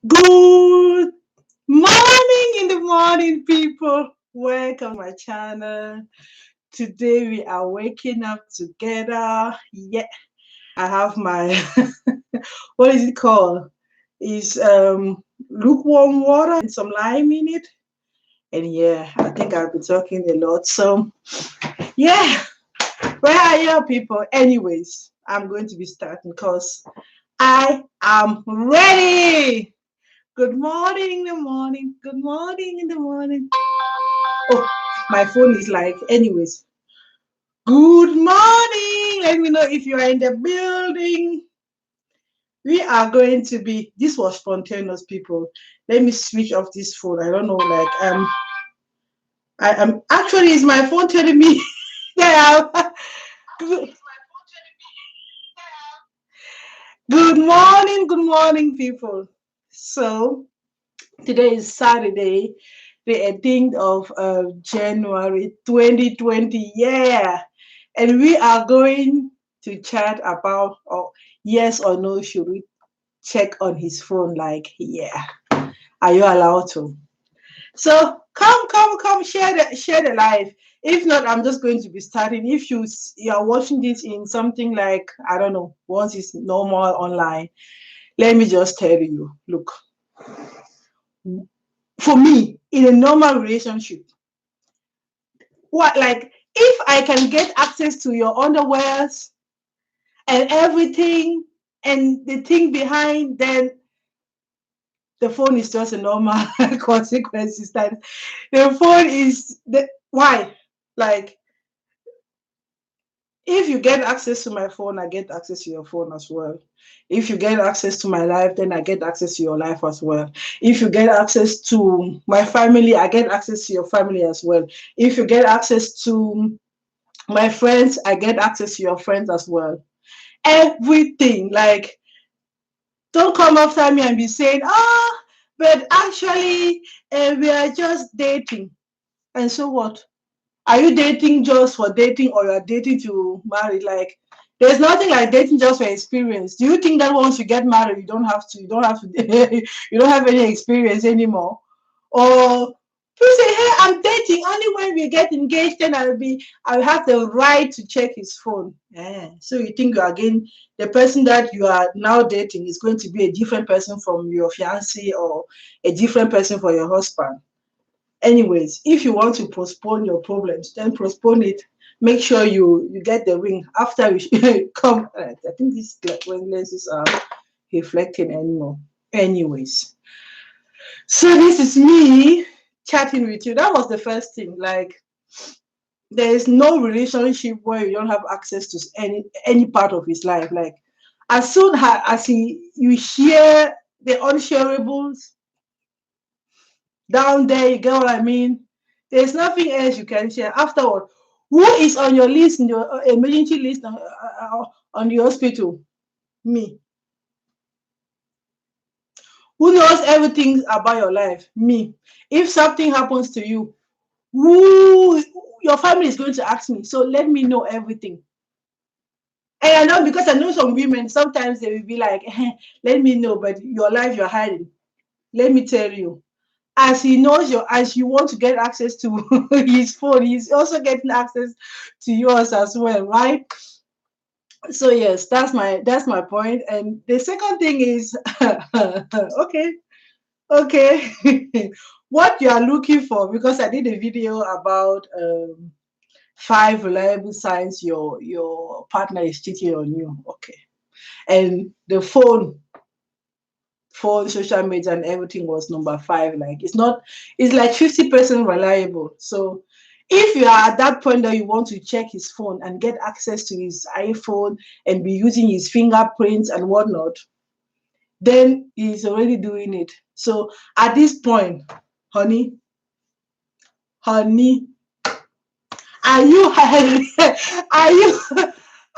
Good morning in the morning, people. Welcome to my channel. Today we are waking up together. Yeah, I have my what is it called? Is lukewarm water and some lime in it. And yeah, I think I've been talking a lot. So yeah, where are you people? Anyways, I'm going to be starting because I am ready. Good morning in the morning. Good morning in the morning. Oh, my phone is like, anyways. Good morning. Let me know if you are in the building. We are going to be, this was spontaneous, people. Let me switch off this phone. I don't know, I am actually, is my phone telling me that good, good morning, people. So, today is Saturday, the 18th of January 2020. Yeah. And we are going to chat about yes or no, should we check on his phone? Like, yeah. Are you allowed to? So come, share the live. If not, I'm just going to be starting. If you are watching this in something like, I don't know, once it's normal online, let me just tell you, look, for me, in a normal relationship, what like if I can get access to your underwears and everything and the thing behind, then the phone is just a normal consequences. That the phone is the why? Like if you get access to my phone, I get access to your phone as well. If you get access to my life, then I get access to your life as well. If you get access to my family, I get access to your family as well. If you get access to my friends, I get access to your friends as well. Everything. Like, don't come after me and be saying, but actually, we are just dating. And so what? Are you dating just for dating or you are dating to marry? Like, there's nothing like dating just for experience. Do you think that once you get married, you don't have to, you don't have any experience anymore? Or you say, hey, I'm dating. Only when we get engaged, then I'll have the right to check his phone. Yeah. So you think you are again the person that you are now dating is going to be a different person from your fiancé or a different person for your husband. Anyways, if you want to postpone your problems, then postpone it. Make sure you get the ring after you come. I think this when lenses are reflecting anymore. Anyways, so this is me chatting with you. That was the first thing. Like, there is no relationship where you don't have access to any part of his life. Like, as soon as you share the unshareables down there, you get what I mean? There's nothing else you can share. Afterward, who is on your list, in your emergency list on the hospital? Me. Who knows everything about your life? Me. If something happens to you, who your family is going to ask me. So let me know everything. And I know, because I know some women, sometimes they will be like, let me know, but your life you're hiding. Let me tell you. As he knows as you want to get access to his phone, he's also getting access to yours as well, right? So yes, that's my point. And the second thing is okay, what you are looking for, because I did a video about 5 reliable signs your partner is cheating on you. Okay. And the phone, social media, and everything was number 5. Like, it's like 50% reliable. So if you are at that point that you want to check his phone and get access to his iPhone and be using his fingerprints and whatnot, then he's already doing it. So at this point, honey, honey, are you are you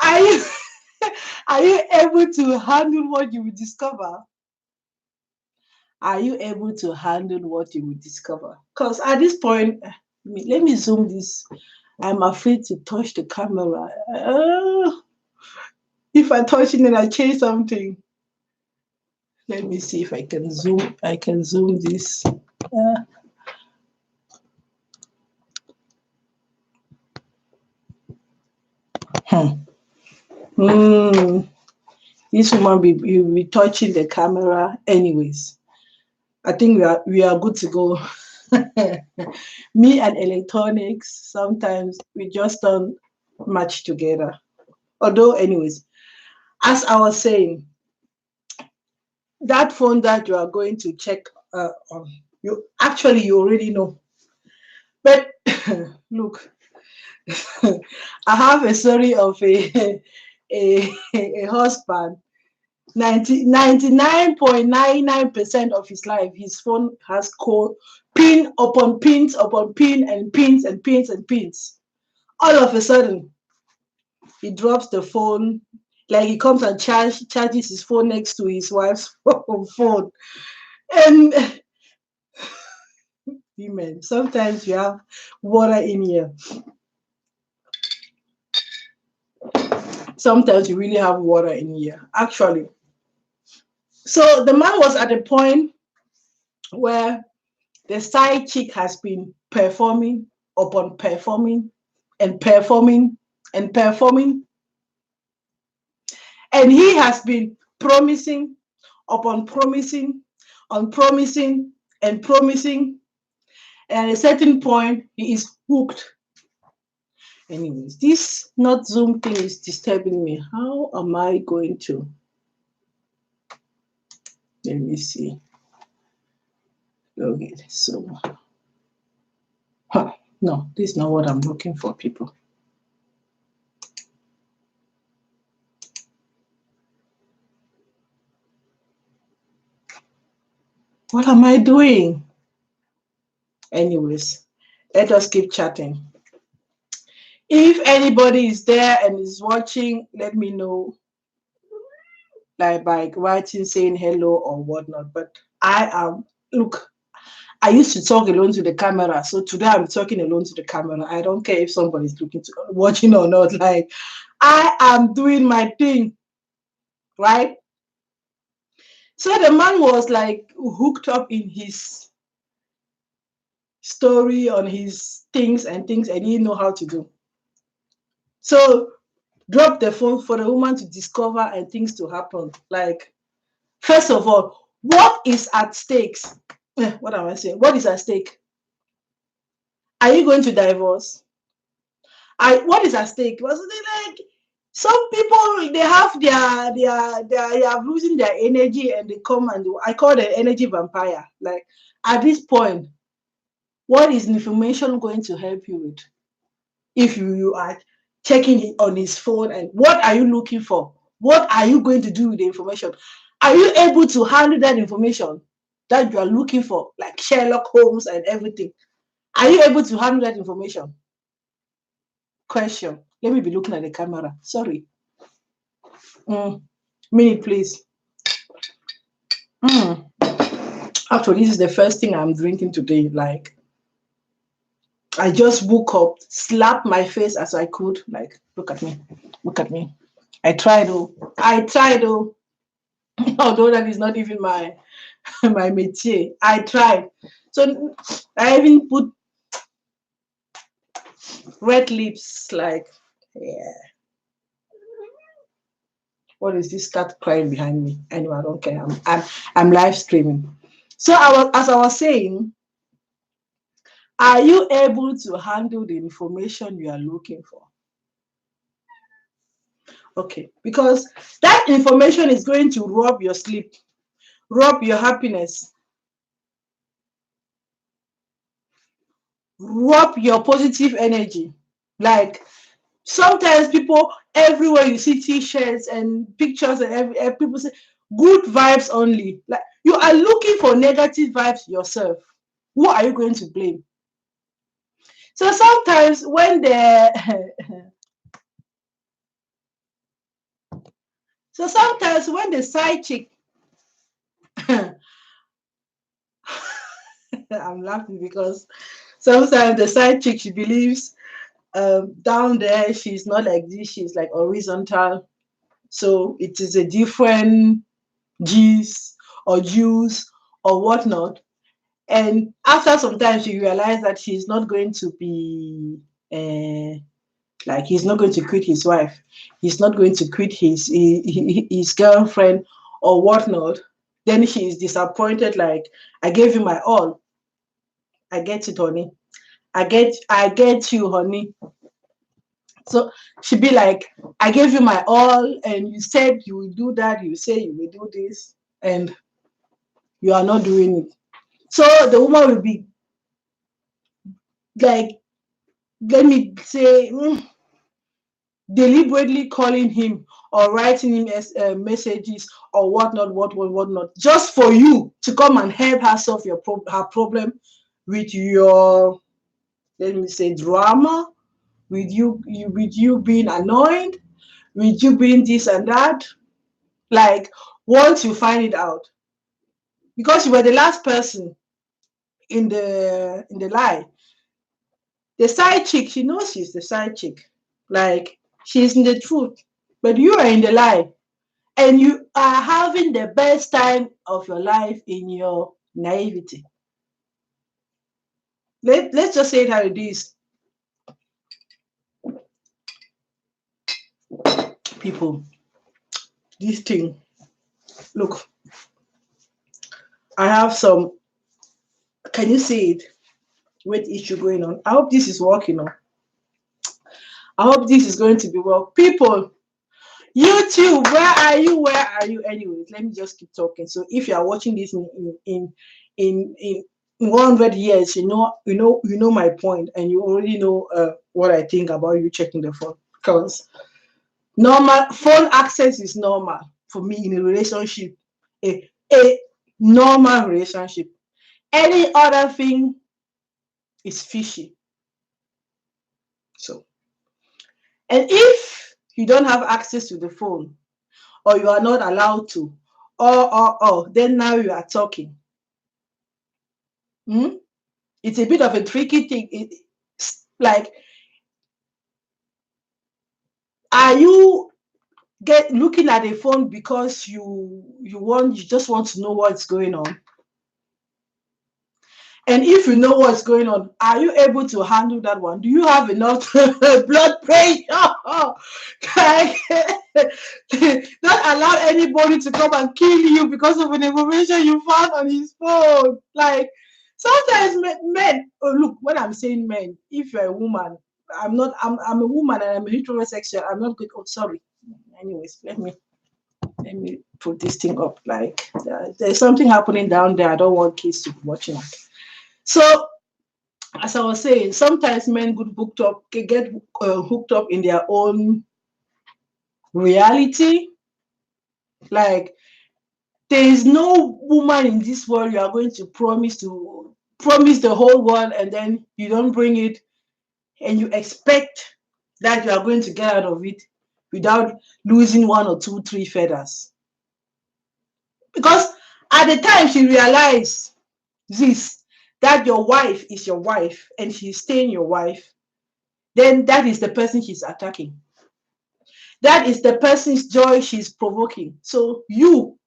are you are you able to handle what you will discover? Are you able to handle what you will discover? Because at this point, let me zoom this. I'm afraid to touch the camera. If I touch it and I change something. Let me see if I can zoom. I can zoom this. This woman will be touching the camera anyways. I think we are good to go. Me and electronics, sometimes we just don't match together. Although, anyways, as I was saying, that phone that you are going to check on, you already know. But look, I have a story of a husband. 99.99% of his life, his phone has called pin upon pins upon pin and pins and pins and pins. All of a sudden, he drops the phone, like he comes and charges his phone next to his wife's phone. And women, sometimes you have water in here. Sometimes you really have water in here, actually. So the man was at a point where the side chick has been performing upon performing and performing and performing. And he has been promising upon promising, on promising and promising. And at a certain point, he is hooked. Anyways, this not Zoom thing is disturbing me. How am I going to? Let me see. Okay, so. No, this is not what I'm looking for, people. What am I doing? Anyways, let us keep chatting. If anybody is there and is watching, let me know, like by writing, saying hello or whatnot. But I am, look, I used to talk alone to the camera. So today I'm talking alone to the camera. I don't care if somebody's watching or not. Like, I am doing my thing, right? So the man was like hooked up in his story on his things and he didn't know how to do. So drop the phone for the woman to discover and things to happen. Like, first of all, what is at stake? What am I saying? What is at stake? Are you going to divorce? What is at stake? Was it like some people, they are losing their energy and they come and I call them energy vampire. Like, at this point, what is information going to help you with? If you are checking it on his phone, and what are you looking for? What are you going to do with the information? Are you able to handle that information that you are looking for, like Sherlock Holmes and everything? Are you able to handle that information? Question. Let me be looking at the camera. Sorry. Minute, please. Actually, this is the first thing I'm drinking today. Like, I just woke up, slapped my face as I could. Like, look at me. Look at me. I tried, though. Although that is not even my métier. I tried. So I even put red lips, like, yeah. What is this cat crying behind me? Anyway, I don't care. I'm live streaming. So as I was saying, are you able to handle the information you are looking for? Okay, because that information is going to rob your sleep, rob your happiness, rob your positive energy. Like, sometimes people, everywhere you see t-shirts and pictures and people say good vibes only. Like, you are looking for negative vibes yourself. Who are you going to blame? So sometimes when the side chick I'm laughing because sometimes the side chick, she believes down there she's not like this, she's like horizontal, so it is a different G's or juice or whatnot. And after some time, she realized that he's not going to be like, he's not going to quit his wife. He's not going to quit his girlfriend or whatnot. Then she is disappointed. Like, I gave you my all. I get it, honey. I get you, honey. So she'd be like, I gave you my all, and you said you will do that. You say you will do this, and you are not doing it. So the woman will be like, let me say, deliberately calling him or writing him messages or whatnot, just for you to come and help her solve her problem with your, let me say, drama, with you being annoyed, with you being this and that. Like, once you find it out, because you were the last person in the lie, the side chick, she knows she's the side chick. Like, she's in the truth, but you are in the lie. And you are having the best time of your life in your naivety. Let's just say it how it is. People, this thing, look, I have some, can you see it? Weight issue going on. I hope this is working on. I hope this is going to be well. People, YouTube, where are you? Where are you? Anyways, let me just keep talking. So if you are watching this in 100 years, you know my point, and you already know what I think about you checking the phone. Because normal phone access is normal for me in a relationship, a normal relationship. Any other thing is fishy. So, and if you don't have access to the phone, or you are not allowed to, or then now you are talking. It's a bit of a tricky thing. Like, are you looking at a phone because you just want to know what's going on? And if you know what's going on, are you able to handle that one? Do you have enough blood pressure? Like, not allow anybody to come and kill you because of an information you found on his phone. Like, sometimes men, look, when I'm saying men, if you're a woman, I'm a woman and I'm a heterosexual, I'm not good. Oh, sorry. Anyways, let me put this thing up. Like, there's something happening down there. I don't want kids to be watching it. So, as I was saying, sometimes men get hooked up in their own reality. Like, there is no woman in this world you are going to promise the whole world, and then you don't bring it, and you expect that you are going to get out of it without losing 1 or 2, 3 feathers. Because at the time she realized this, that your wife is your wife and she's staying your wife, then that is the person she's attacking. That is the person's joy she's provoking. So you,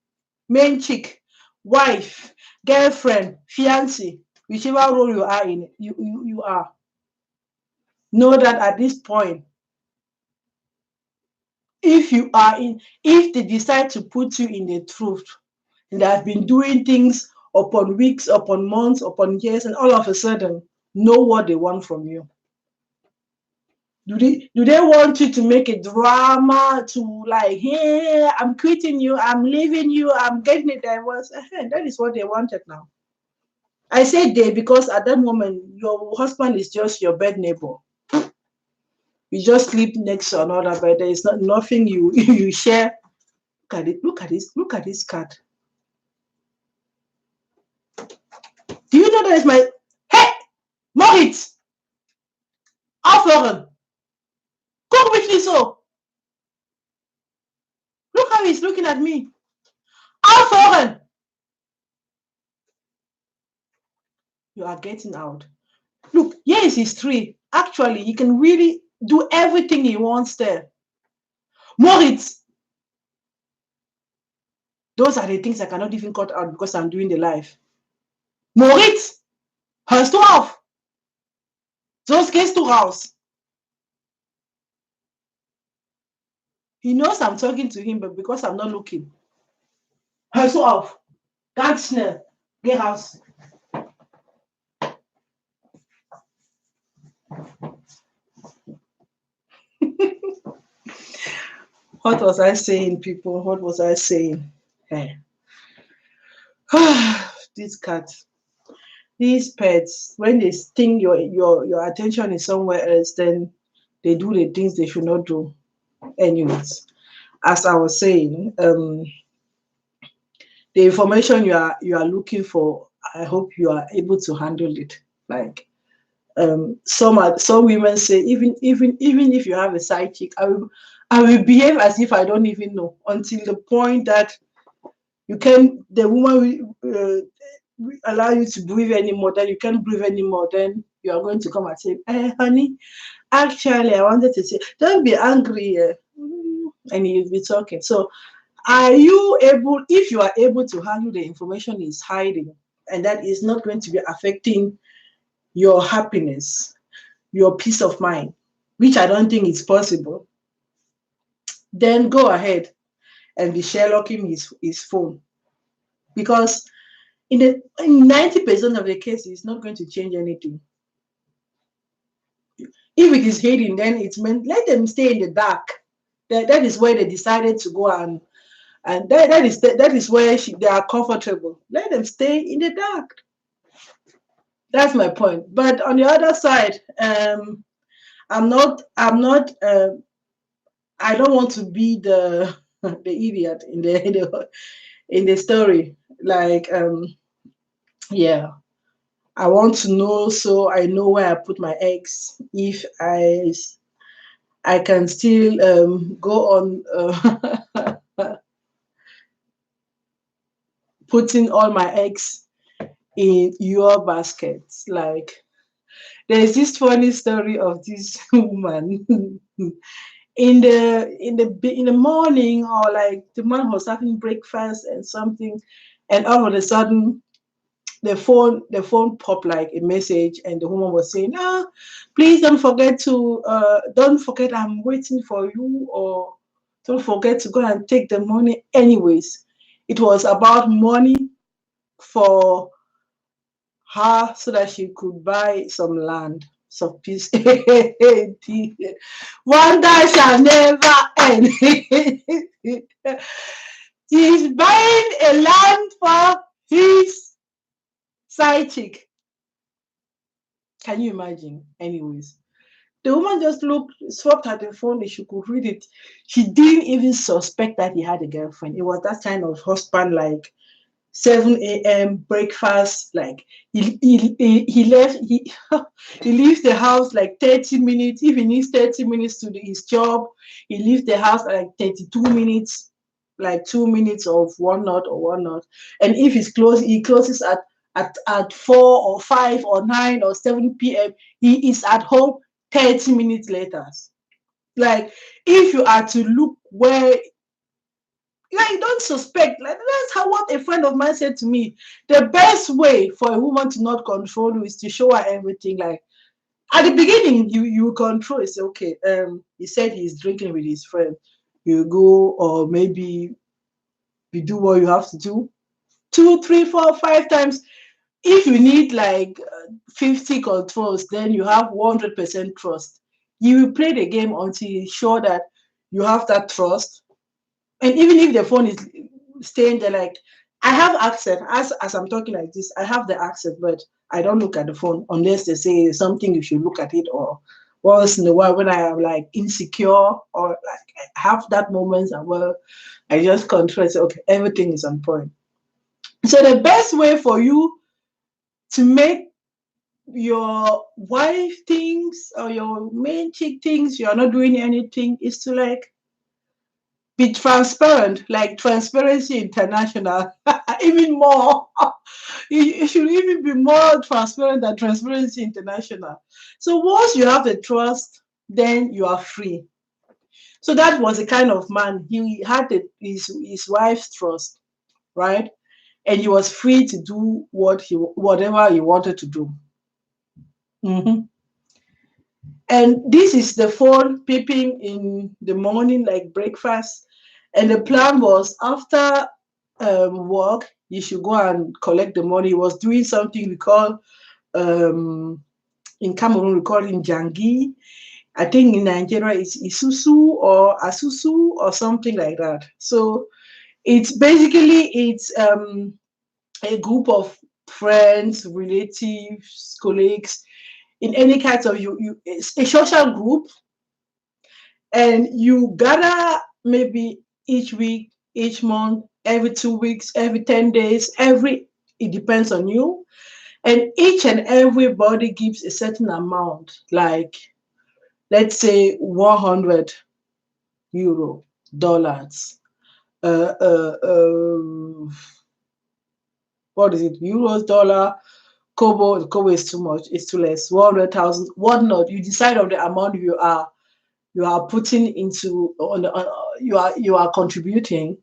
main chick, wife, girlfriend, fiancé, whichever role you are in, you are, know that at this point, if they decide to put you in the truth, and they have been doing things upon weeks, upon months, upon years, and all of a sudden know what they want from you. Do they want you to make a drama to, like, hey, I'm quitting you, I'm leaving you, I'm getting a divorce? That is what they wanted now. I say they because at that moment your husband is just your bed neighbor. You just sleep next to another bed. There is nothing you share. Look at it. Look at this cat. Do you know that is my, hey, Moritz, aufhören. Guck mich nicht so. Look how he's looking at me. Aufhören. You are getting out. Look, yes, he's 3. Actually, he can really do everything he wants there. Moritz, Those are the things I cannot even cut out because I'm doing the live. Moritz, hörst du auf? Sonst gehst du raus. He knows I'm talking to him, but because I'm not looking. Hörst du auf? Ganz schnell. Geh raus. What was I saying, people? What was I saying? Hey. These cats, these pets, when they think your attention is somewhere else, then they do the things they should not do. Anyways, as I was saying, the information you are looking for, I hope you are able to handle it. Like some women say, even if you have a side chick, I will behave as if I don't even know, until the point that the woman will allow you to breathe anymore, then you can't breathe anymore, then you are going to come and say, hey, honey, actually I wanted to say, don't be angry, and you'll be talking. So are you able, if you are able to handle the information he's hiding, and that is not going to be affecting your happiness, your peace of mind, which I don't think is possible, then go ahead and be Sherlocking his phone. Because in 90% of the cases, it's not going to change anything. If it is hidden, then it's meant, let them stay in the dark. That is where they decided to go, and that is where they are comfortable. Let them stay in the dark. That's my point. But on the other side, I'm not. I don't want to be the idiot in the story. Like, yeah, I want to know, so I know where I put my eggs. If I can still go on putting all my eggs in your baskets. Like, there's this funny story of this woman in the morning, or like the man was having breakfast and something, and all of a sudden the phone popped like a message, and the woman was saying, please don't forget I'm waiting for you, or don't forget to go and take the money. Anyways, it was about money for her so that she could buy some land, some peace. Wonder shall never end. He's buying a land for his side chick. Can you imagine? Anyways, the woman just swapped at the phone that she could read it. She didn't even suspect that he had a girlfriend. It was that kind of husband, like 7 a.m. breakfast. Like he left, he leaves the house like 30 minutes. If he needs 30 minutes to do his job, he leaves the house at like 32 minutes, like 2 minutes of one knot or one knot. And if he closes at 4 or 5 or 9 or 7 p.m., he is at home 30 minutes later. Like, if you are to look where, like, you don't suspect. Like, that's what a friend of mine said to me. The best way for a woman to not control you is to show her everything. Like, at the beginning, you control. It's okay. He said he's drinking with his friend. You go, or maybe you do what you have to do 2, 3, 4, 5 times. If you need like 50 controls, then you have 100% trust. You will play the game until you're sure that you have that trust. And even if the phone is staying there, like, I have access as I'm talking like this, I have the access, but I don't look at the phone unless they say something you should look at it, or once in a while when I am like insecure, or like I have that moment, and well, I just control and say, okay, everything is on point. So the best way for you to make your wife thinks, or your main chick thinks you're not doing anything, is to like be transparent, like Transparency International. Even more. You should even be more transparent than Transparency International. So once you have the trust, then you are free. So that was the kind of man. He had his wife's trust. right? And he was free to do whatever he wanted to do. Mm-hmm. And this is the phone beeping in the morning, like breakfast. And the plan was after work, you should go and collect the money. He was doing something we call, in Cameroon, we call it Jangi. I think in Nigeria it's Isusu or Asusu or something like that. So it's basically a group of friends, relatives, colleagues, in any kind of it's a social group, and you gather maybe each week, each month, every 2 weeks, every 10 days, it depends on you. And each and everybody gives a certain amount, like let's say 100 euro, dollars, uh, uh, uh, what is it, euros, dollar, Kobo. Kobo is too much, it's too less, 100,000, whatnot. You decide on the amount you are putting into you are contributing.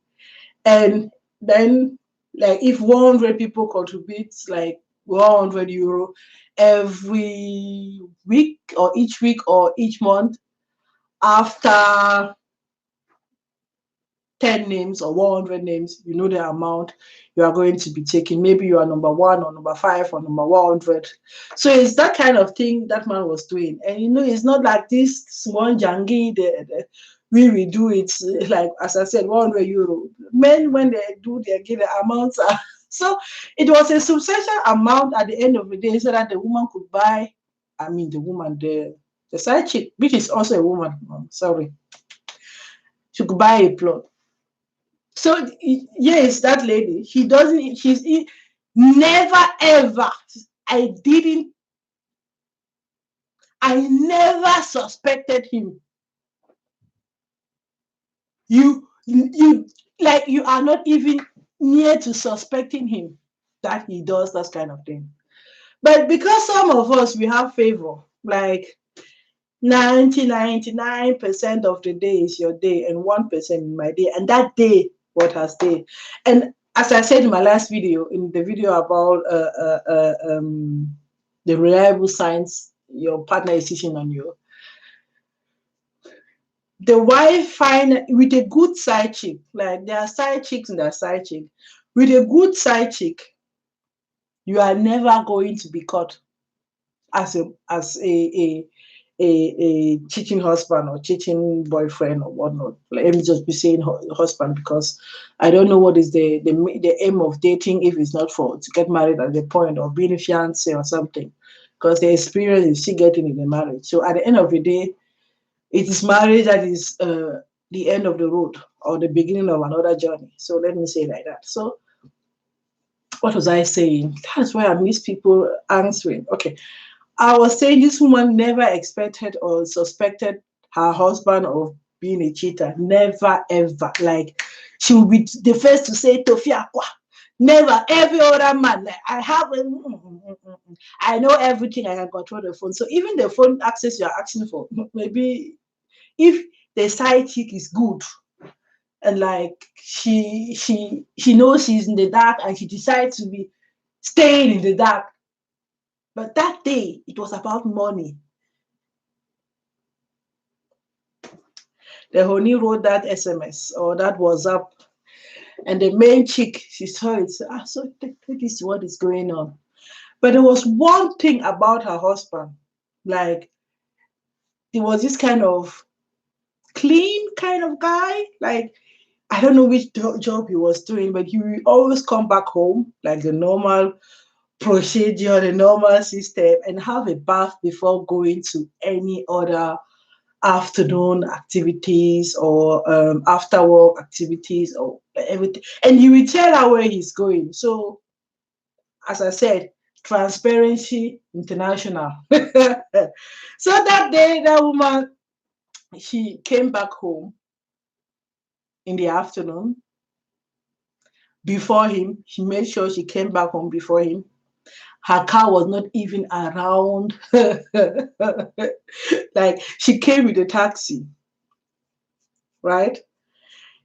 And then, like, if 100 people contribute like 100 euro every week or each month, after 10 names or 100 names, you know the amount you are going to be taking. Maybe you are number one or number five or number 100. So it's that kind of thing that man was doing. And it's not like this small jangi, we do it, like, as I said, 100 euro. Men, when they get the amounts. So it was a substantial amount at the end of the day, so that the woman could buy, the side chick, which is also a woman, sorry, she could buy a plot. So yes, that lady, never ever, I didn't, I never suspected him. You like, you are not even near to suspecting him that he does that kind of thing. But because some of us, we have favor, like 99% of the day is your day and 1% in my day, and that day, what has day. And as I said in my last video, in the video about the reliable signs your partner is teaching on you, the wife find with a good side chick, like there are side chicks and there are side chick. With a good side chick, you are never going to be caught as a cheating husband or cheating boyfriend or whatnot. Let me just be saying husband, because I don't know what is the aim of dating if it's not for to get married at the point of being a fiance or something, because the experience is still getting in the marriage. So at the end of the day, it is marriage that is the end of the road or the beginning of another journey. So let me say it like that. So what was I saying? That's why I miss people answering. Okay. I was saying this woman never expected or suspected her husband of being a cheater. Never, ever. Like, she would be the first to say, Tofia, never. Every other man, like, I know everything, I can control the phone. So even the phone access you're asking for, maybe if the side chick is good, and like she knows she's in the dark and she decides to be staying in the dark. But that day, it was about money. The honey wrote that SMS or that WhatsApp, and the main chick, she saw it. So this is what is going on. But there was one thing about her husband, like, he was this kind of clean kind of guy. Like, I don't know which job he was doing, but he would always come back home, like the normal procedure, the normal system, and have a bath before going to any other afternoon activities or after work activities or everything. And he will tell her where he's going. So, as I said, transparency international. So that day, that woman, she came back home in the afternoon before him. She made sure she came back home before him. Her car was not even around. Like, she came with a taxi, right?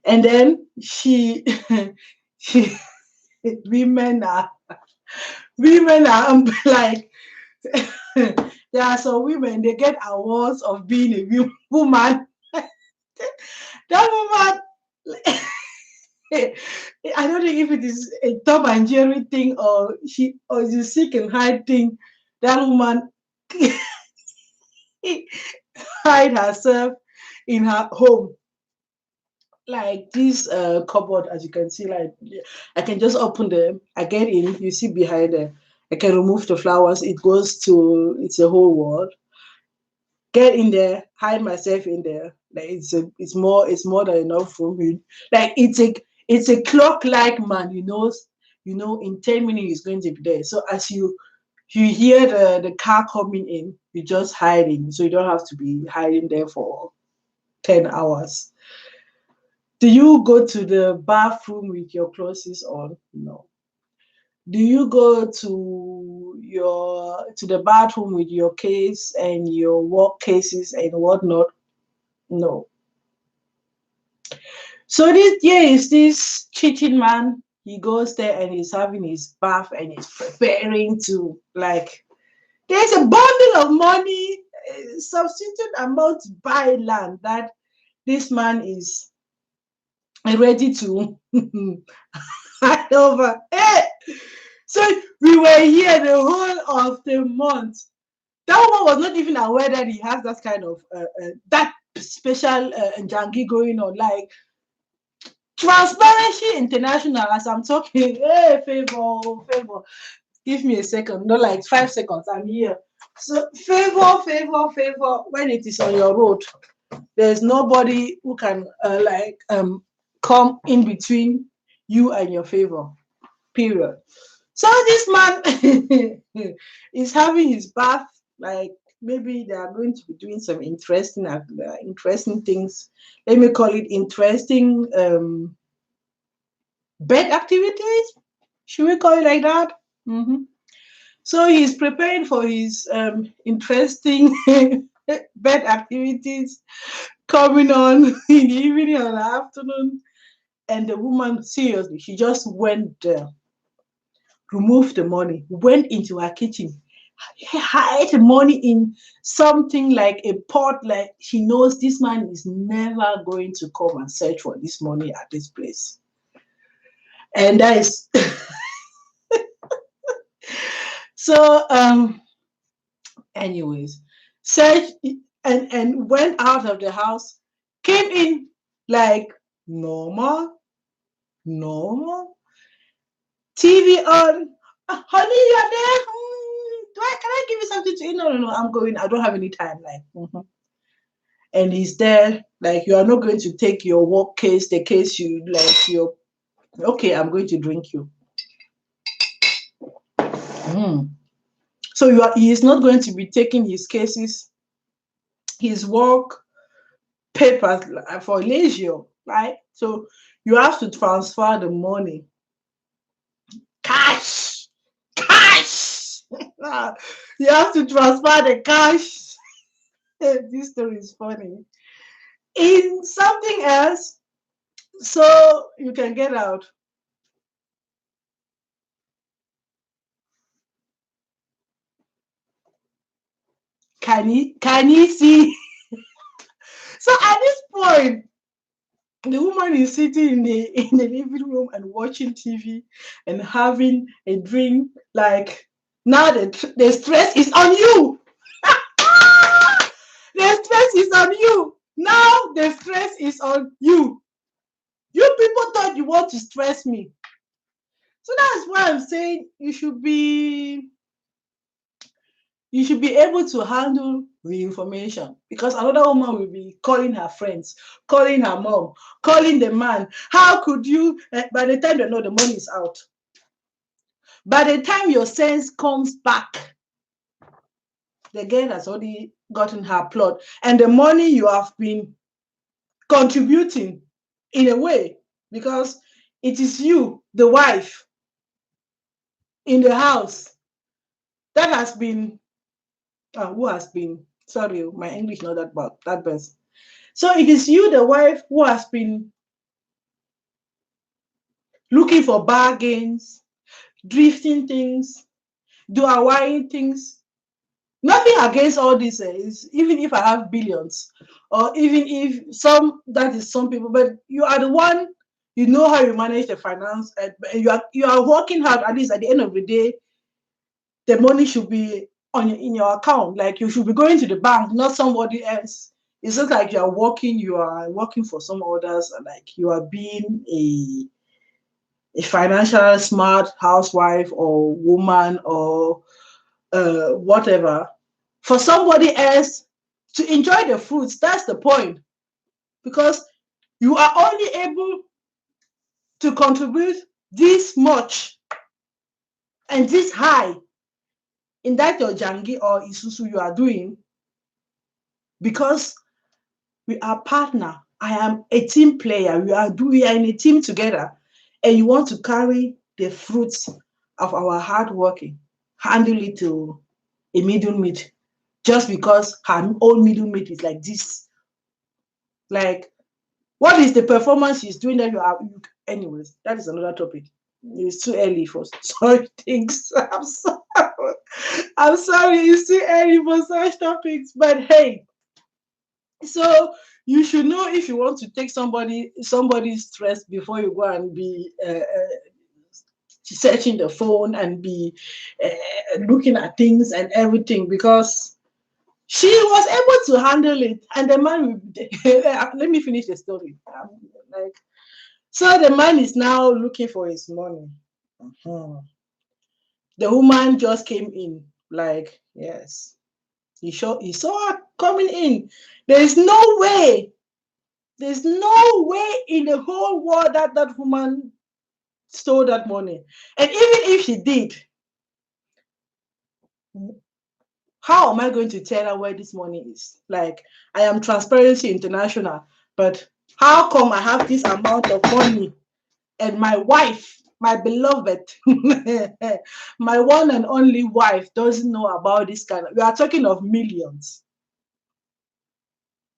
And then she women are women are like there are some women they get awards of being a woman. That woman, I don't know if it is a Tom and Jerry thing or is a seek and hide thing. That woman hide herself in her home. Like this cupboard, as you can see, like I can just open them, I get in, you see behind there, I can remove the flowers, it's a whole wall. Get in there, hide myself in there. Like it's more than enough for me. Like it's a clock like man, in 10 minutes he's going to be there. So as you hear the car coming in, you just hiding. So you don't have to be hiding there for 10 hours. Do you go to the bathroom with your clothes on? No. Do you go to the bathroom with your case and your work cases and whatnot? No. So this cheating man. He goes there and he's having his bath and he's preparing to, like, there's a bundle of money, a substantial amount to buy land that this man is ready to hand over. Hey! So we were here the whole of the month. That one was not even aware that he has that kind of that special jangi going on. Like Transparency International, as I'm talking. Hey, favor. Give me a second, not like 5 seconds. I'm here. So favor. When it is on your road, there's nobody who can come in between you and your favor. Period. So this man is having his bath. Like maybe they are going to be doing some interesting things. Let me call it interesting bed activities. Should we call it like that? Mm-hmm. So he's preparing for his interesting bed activities coming on in the evening or the afternoon. And the woman, seriously, she just went there, removed the money, went into her kitchen, hide the money in something like a pot. Like she knows this man is never going to come and search for this money at this place. And that is so anyways, search and went out of the house, came in like normal, TV on. Honey, you're there. Can I give you something to eat? No. I'm going. I don't have any time. Like, and he's there. Like, you are not going to take your work case, the case you like. You're okay. I'm going to drink you. So he is not going to be taking his cases, his work papers for leisure, right? So you have to transfer the money, cash. You have to transfer the cash. This story is funny. In something else, so you can get out. Can you see? So at this point, the woman is sitting in the living room and watching TV and having a drink. Like now the stress is on you. The stress is on you. Now the stress is on you. You people thought you want to stress me. So that's why I'm saying you should be able to handle the information, because another woman will be calling her friends, calling her mom, calling the man. How could you? By the time they know the money is out, by the time your sense comes back, the girl has already gotten her plot, and the money you have been contributing in a way, because it is you, the wife in the house, that has been who has been, sorry, my English not that best. So it is you, the wife, who has been looking for bargains, drifting things, DIYing things. Nothing against all this, even if I have billions, or even if that is some people, but you are the one, you know how you manage the finance, and you are working hard. At least at the end of the day, the money should be in your account. Like, you should be going to the bank, not somebody else. It's just like you are working for some others, and like you are being a financial smart housewife or woman or whatever, for somebody else to enjoy the fruits. That's the point. Because you are only able to contribute this much and this high in that your jangi or isusu you are doing, because we are partner. I am a team player. We are in a team together, and you want to carry the fruits of our hard working, handle it to a middle mate, just because her own middle mate is like this. Like, what is the performance she's doing that anyways, that is another topic. It's too early for such things. I'm sorry, it's too early for such topics. But hey, so you should know if you want to take somebody's stress before you go and be searching the phone and be looking at things and everything, because she was able to handle it, and the man let me finish the story. Like, so the man is now looking for his money. Mhm. The woman just came in, like, yes, he saw her coming in. There's no way, there's no way in the whole world that that woman stole that money. And even if she did, how am I going to tell her where this money is? Like, I am Transparency International, but how come I have this amount of money and my wife, my beloved, my one and only wife, doesn't know about this kind of? We are talking of millions.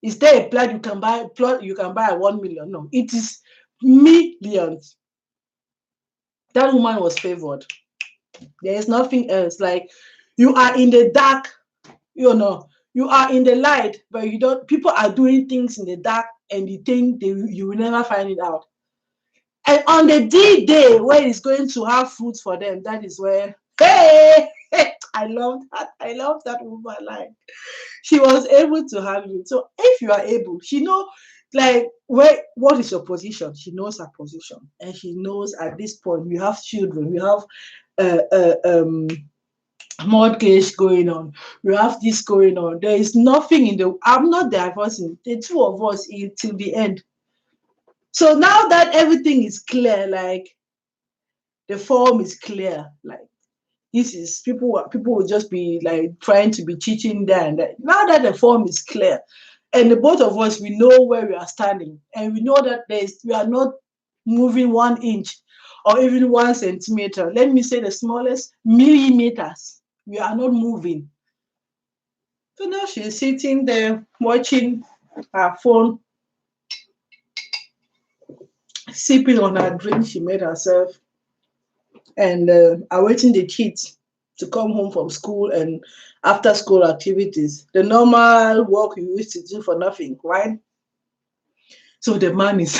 Is there a plot you can buy? You can buy 1 million? No, it is millions. That woman was favored. There is nothing else. Like, you are in the dark, you are in the light, but you don't. People are doing things in the dark, and you think you will never find it out. And on the day where it's going to have fruits for them, that is where, hey, I love that. I love that woman. Like, she was able to handle it. So if you are able, she know, like, what is your position? She knows her position, and she knows at this point we have children, we have uh, uh, um mortgage going on, we have this going on. There is nothing in the. I'm not divorcing the two of us till the end. So now that everything is clear, like, the form is clear, like, this is people will just be like trying to be cheating there and that. Now that the form is clear, and the both of us, we know where we are standing, and we know that we are not moving 1 inch or even 1 centimeter. Let me say the smallest millimeters. We are not moving. So now she's sitting there watching her phone, sipping on her drink she made herself, and awaiting the kids to come home from school and after school activities, the normal work you used to do for nothing, right? So the man is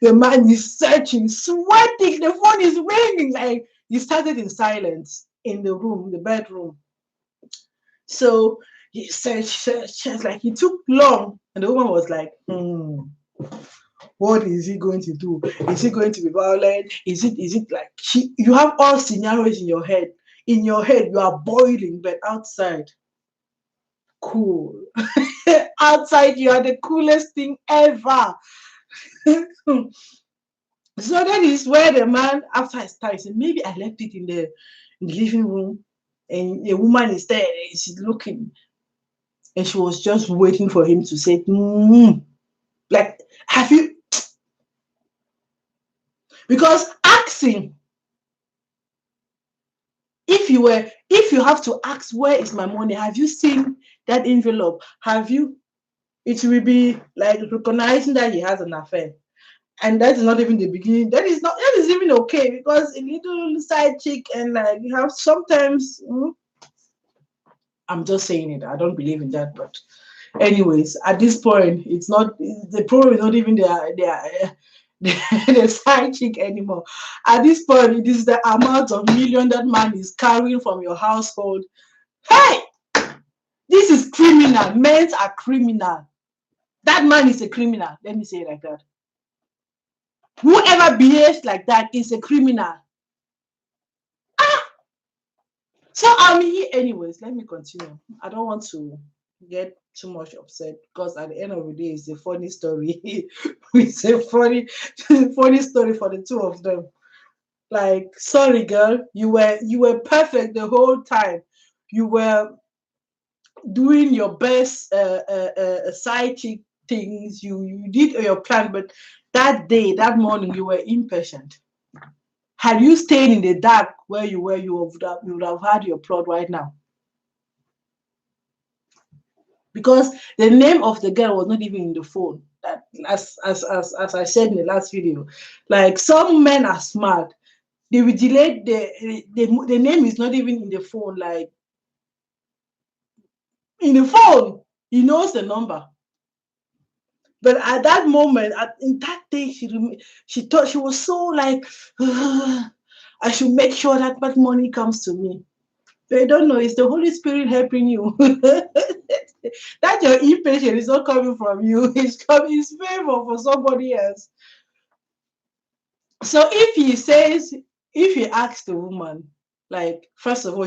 the man is searching, sweating, the phone is ringing. Like, he started in silence in the room, the bedroom. So he searched, like, he took long, and the woman was like, what is he going to do? Is he going to be violent? Is it like you have all scenarios in your head? In your head, you are boiling, but outside, cool. Outside, you are the coolest thing ever. So that is where the man, after I started, said, maybe I left it in the living room, and a woman is there, and she's looking, and she was just waiting for him to say, like, have you? Because asking, if you have to ask, where is my money? Have you seen that envelope? Have you? It will be like recognizing that he has an affair. And that is not even the beginning. That is even okay, because a little side chick, and like you have sometimes, I'm just saying it. I don't believe in that, but anyways, at this point, it's not the problem. Is not even the side chick anymore. At this point, it is the amount of million that man is carrying from your household. Hey, this is criminal. Men are criminal. That man is a criminal. Let me say it like that. Whoever behaves like that is a criminal. So I'm here anyways. Let me continue. I don't want to get too much upset, because at the end of the day, it's a funny story. It's a funny story for the two of them. Like, sorry girl, you were perfect the whole time. You were doing your best side chick things. You did your plan, but that morning, you were impatient. Had you stayed in the dark where you were, you would have had your plot right now. Because the name of the girl was not even in the phone. That, as I said in the last video, like, some men are smart. They will delete the name is not even in the phone. Like, in the phone, he knows the number. But at that moment, in that day, she thought, she was so like, I should make sure that money comes to me. They don't know, it's the Holy Spirit helping you. That your impatience is not coming from you. It's coming, it's favor for somebody else. So if he asks the woman, like, first of all,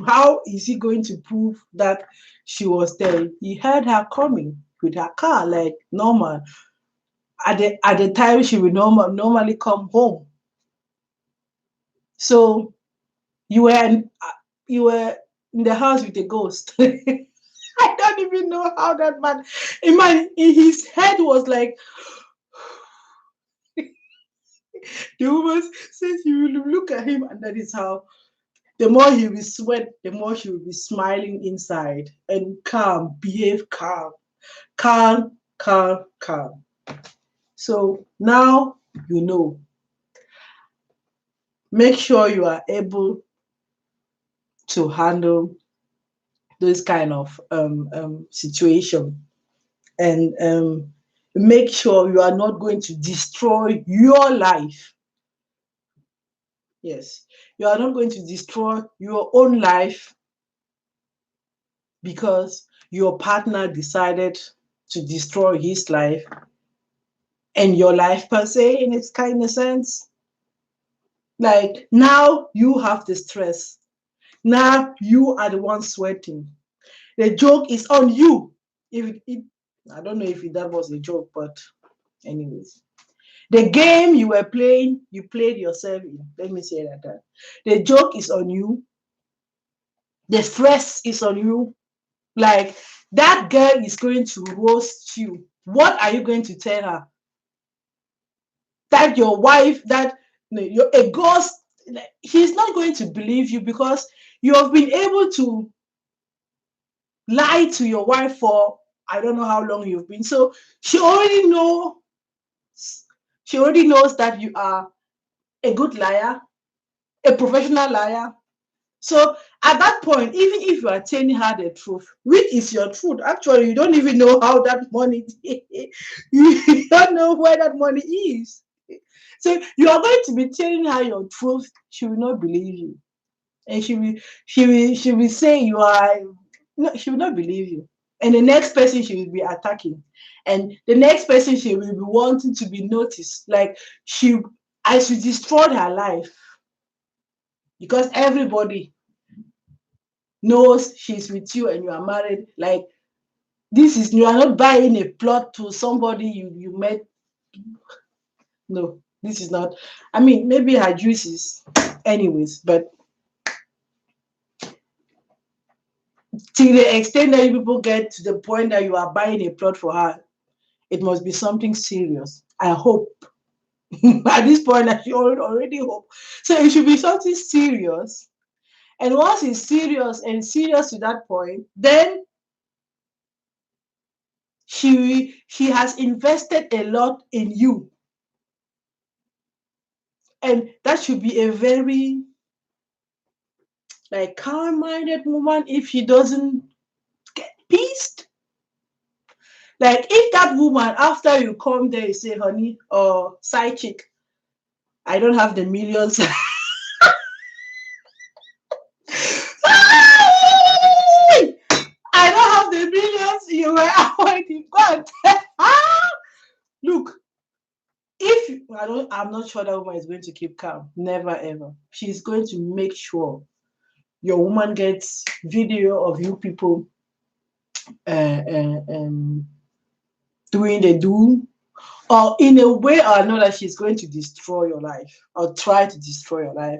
how is he going to prove that she was there? He heard her coming with her car, like normal. At the time she would normally come home. So you were in the house with a ghost. I don't even know how that man, in his head was like, the woman says, you will look at him, and that is how, the more he will sweat, the more she will be smiling inside, and calm, behave calm, calm, calm, calm. So now you know. Make sure you are able to handle those kind of situation, and make sure you are not going to destroy your life. Yes, you are not going to destroy your own life because your partner decided to destroy his life and your life per se, in its kind of sense. Like, now you have the stress. Now you are the one sweating. The joke is on you. I don't know if that was a joke, but anyways. The game you were playing, you played yourself in. Let me say it like that. The joke is on you. The stress is on you. Like, that girl is going to roast you. What are you going to tell her? That your wife, that you're a ghost, he's not going to believe you, because you have been able to lie to your wife for, I don't know how long you've been. So she already knows that you are a good liar, a professional liar. So at that point, even if you are telling her the truth, which is your truth, actually, you don't even know how that money, you don't know where that money is. So you are going to be telling her your truth, she will not believe you. And she will say you are, no, she will not believe you. And the next person she will be attacking. And the next person she will be wanting to be noticed. Like, as you destroyed her life. Because everybody knows she's with you and you are married. Like, you are not buying a plot to somebody you met. No, this is not. I mean, maybe her juices, anyways, but to the extent that people get to the point that you are buying a plot for her, it must be something serious. I hope. At this point, I already hope. So it should be something serious. And once it's serious to that point, then she has invested a lot in you. And that should be a very like calm-minded woman if she doesn't get pissed. Like if that woman, after you come there, you say, honey, or side chick, I don't have the millions. I don't have the millions you were avoiding. God. Look, if I'm not sure that woman is going to keep calm. Never ever. She's going to make sure your woman gets video of you people doing the do, or in a way or another, she's going to destroy your life or try to destroy your life.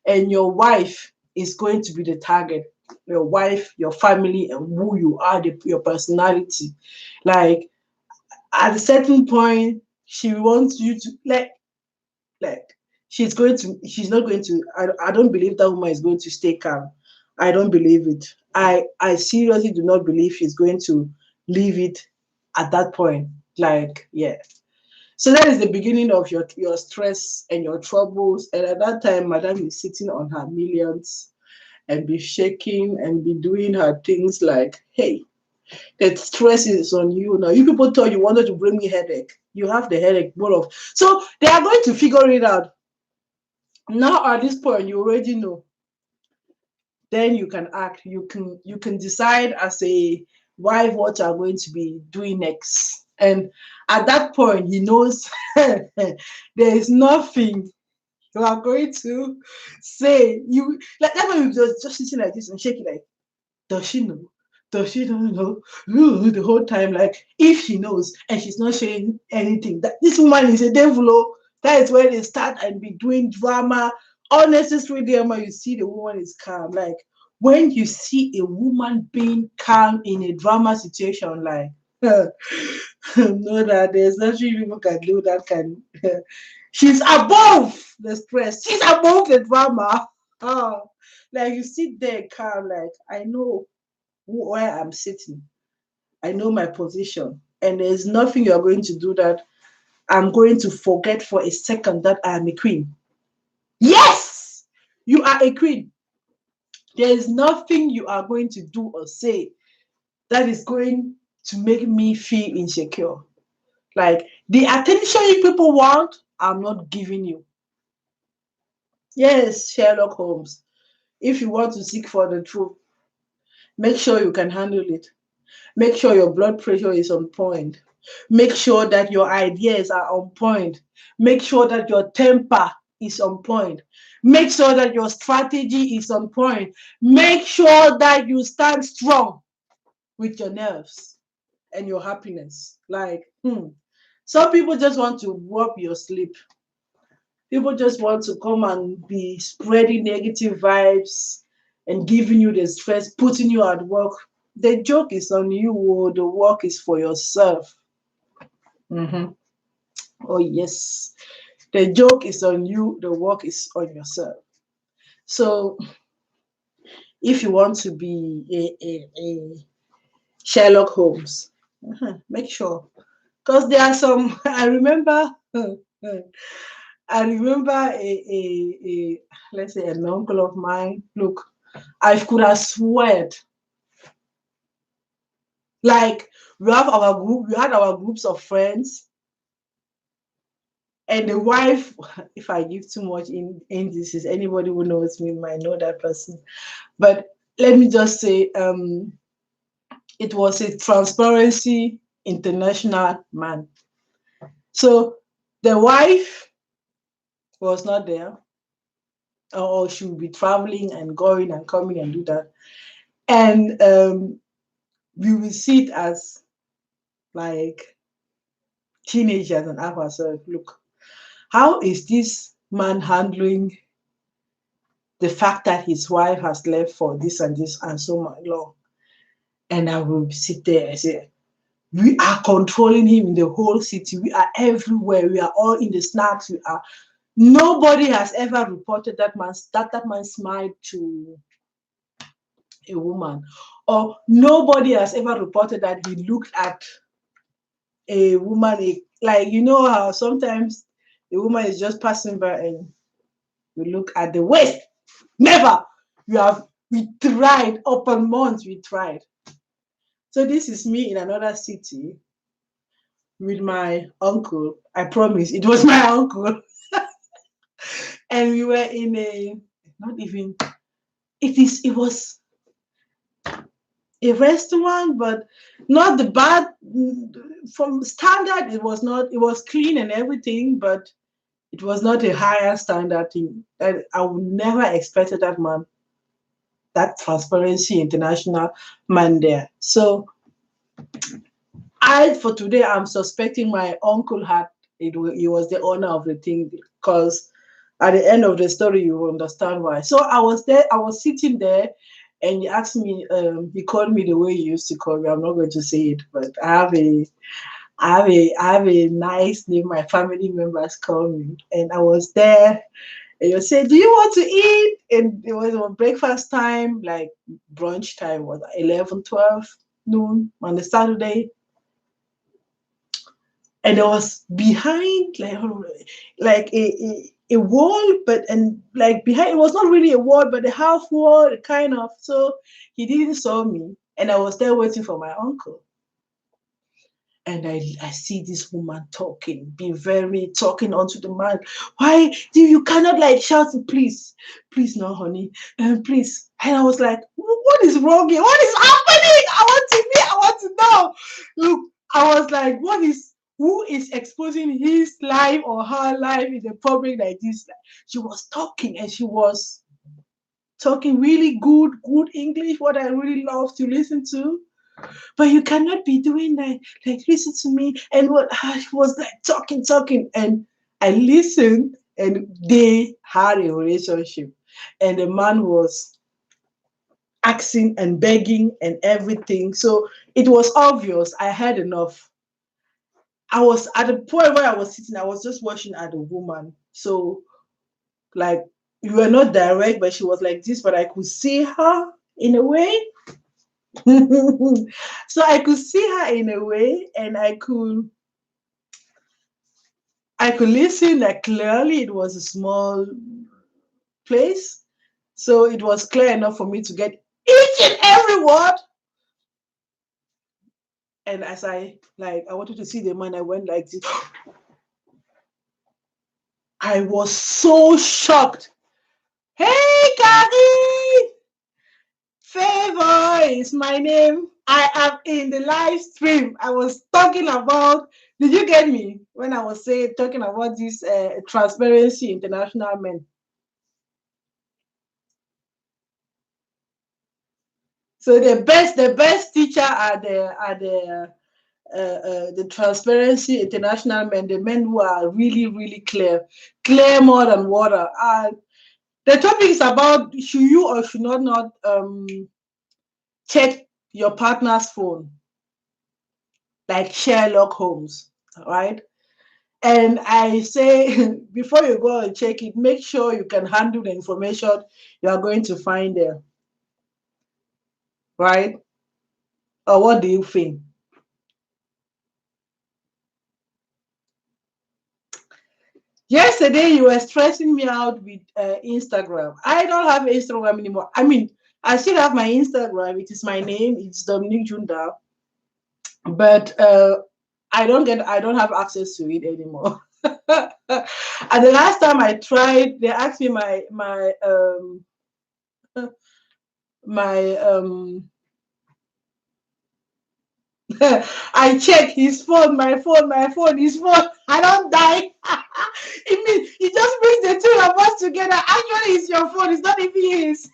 And your wife is going to be the target. Your wife, your family, and who you are, your personality. Like at a certain point, she wants you to like she's not going to. I don't believe that woman is going to stay calm. I don't believe it. I seriously do not believe she's going to leave it at that point. Like, yeah. So that is the beginning of your stress and your troubles. And at that time, madam is sitting on her millions and be shaking and be doing her things like, hey, the stress is on you now. You people thought you wanted to bring me headache. You have the headache, both of. So they are going to figure it out. Now at this point, you already know. Then you can act. You can decide as a wife what you are going to be doing next. And at that point, he knows there is nothing you are going to say. You like that when you just sitting like this and shaking like, does she know? Does she don't know? Ooh, the whole time, like if she knows and she's not saying anything, that this woman is a devil. Oh, that is where they start and be doing drama, unnecessary drama. You see the woman is calm. Like when you see a woman being calm in a drama situation, like know that there's nothing people can do that can. She's above the stress. She's above the drama. Oh, like you sit there calm, like I know where I'm sitting. I know my position. And there's nothing you're going to do that I'm going to forget for a second that I am a queen. Yes, you are a queen. There is nothing you are going to do or say that is going to make me feel insecure. Like the attention you people want, I'm not giving you. Yes, Sherlock Holmes. If you want to seek for the truth, make sure you can handle it. Make sure your blood pressure is on point. Make sure that your ideas are on point. Make sure that your temper is on point. Make sure that your strategy is on point. Make sure that you stand strong with your nerves and your happiness. Like, some people just want to rob your sleep. People just want to come and be spreading negative vibes and giving you the stress, putting you at work. The joke is on you, or the work is for yourself. Oh, yes. The joke is on you, the work is on yourself. So, if you want to be a Sherlock Holmes, make sure. Because there are some, I remember. I remember let's say an uncle of mine. Look, I could have sweared. Like we have our group, we had our groups of friends, and the wife. If I give too much in this, is anybody who knows me might know that person. But let me just say, it was a Transparency International man. So the wife was not there, or she would be traveling and going and coming and do that. And we will see it as like teenagers and ask ourselves, look, how is this man handling the fact that his wife has left for this and this and so much long? And I will sit there and say, we are controlling him in the whole city. We are everywhere. We are all in the snacks. We are. Nobody has ever reported that man smiled to a woman, or nobody has ever reported that he looked at a woman, like how sometimes a woman is just passing by and We look at the waist. Never. We tried upon months. We tried. So this is me in another city with my uncle. I promise it was my uncle, and we were in a not even. It was a restaurant, but not the bad from standard. It was not. It was clean and everything, but it was not a higher standard thing. And I would never expected that man, that Transparency International man there. So for today, I'm suspecting my uncle had he was the owner of the thing, because at the end of the story, you will understand why. So I was there, I was sitting there, and he asked me, he called me the way he used to call me. I'm not going to say it, but I have a nice name my family members call me. And I was there, and you say, do you want to eat? And it was on breakfast time, like brunch time, was 11, 12 noon on the Saturday. And there was behind like a wall, but and like behind it was not really a wall, but a half wall, kind of. So he didn't saw me, and I was there waiting for my uncle. And I see this woman talking, be very talking onto the man. Why do you cannot like shout, please, please, no, honey, please? And I was like, what is wrong here? What is happening? I want to be, I want to know. Look, I was like, who is exposing his life or her life in the public like this? She was talking, and she was talking really good English, what I really love to listen to. But you cannot be doing that. Like, listen to me. And what I was like talking. And I listened, and they had a relationship. And the man was asking and begging and everything. So it was obvious. I had enough. I was at the point where I was sitting, I was just watching at the woman. So, like, you were not direct, but she was like this, but I could see her in a way. So I could see her in a way, and I could listen like clearly. It was a small place, so it was clear enough for me to get each and every word. And as I wanted to see the man, I went like this. I was so shocked. Hey, Kari! Favor is my name. I am in the live stream. I was talking about. Did you get me when I was talking about this Transparency International men? So the best teacher are the Transparency International men, the men who are really clear more than water. The topic is about should you or should not check your partner's phone, like Sherlock Holmes, right? And I say, before you go and check it, make sure you can handle the information you are going to find there, right? Or what do you think? Yesterday, you were stressing me out with Instagram. I don't have Instagram anymore. I mean, I still have my Instagram. It is my name. It's Dominique Junda. But I don't have access to it anymore. And the last time I tried, they asked me my I check his phone, my phone, his phone. I don't die. It means it just brings the two of us together. Actually, it's your phone. It's not even his.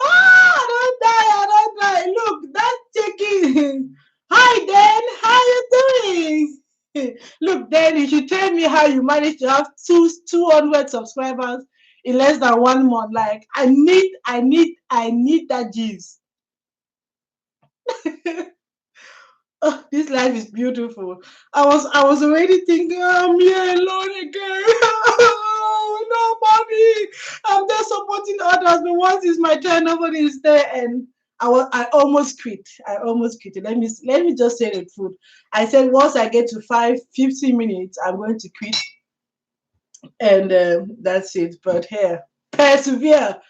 I don't die. I don't die. Look, that's checking. Hi, Dan. How you doing? Look, Dan, you should tell me how you managed to have 200 subscribers in less than 1 month. Like, I need that juice. Oh, this life is beautiful. I was already thinking, I'm here alone again. Nobody. I'm there supporting others, but once it's my turn, nobody is there. And I almost quit. I almost quit. Let me just say the truth. I said once I get to 15 minutes, I'm going to quit. And that's it. But here, persevere.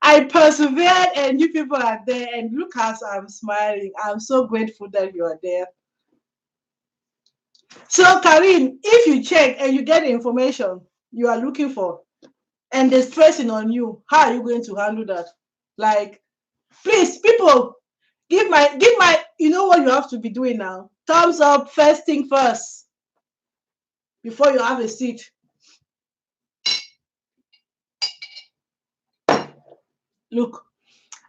I persevered, and you people are there. And look how I'm smiling. I'm so grateful that you are there. So, Karin, if you check and you get the information you are looking for, and they're stressing on you, how are you going to handle that? Like, please, people, give my, you know what you have to be doing now? Thumbs up, first thing first, before you have a seat. Look,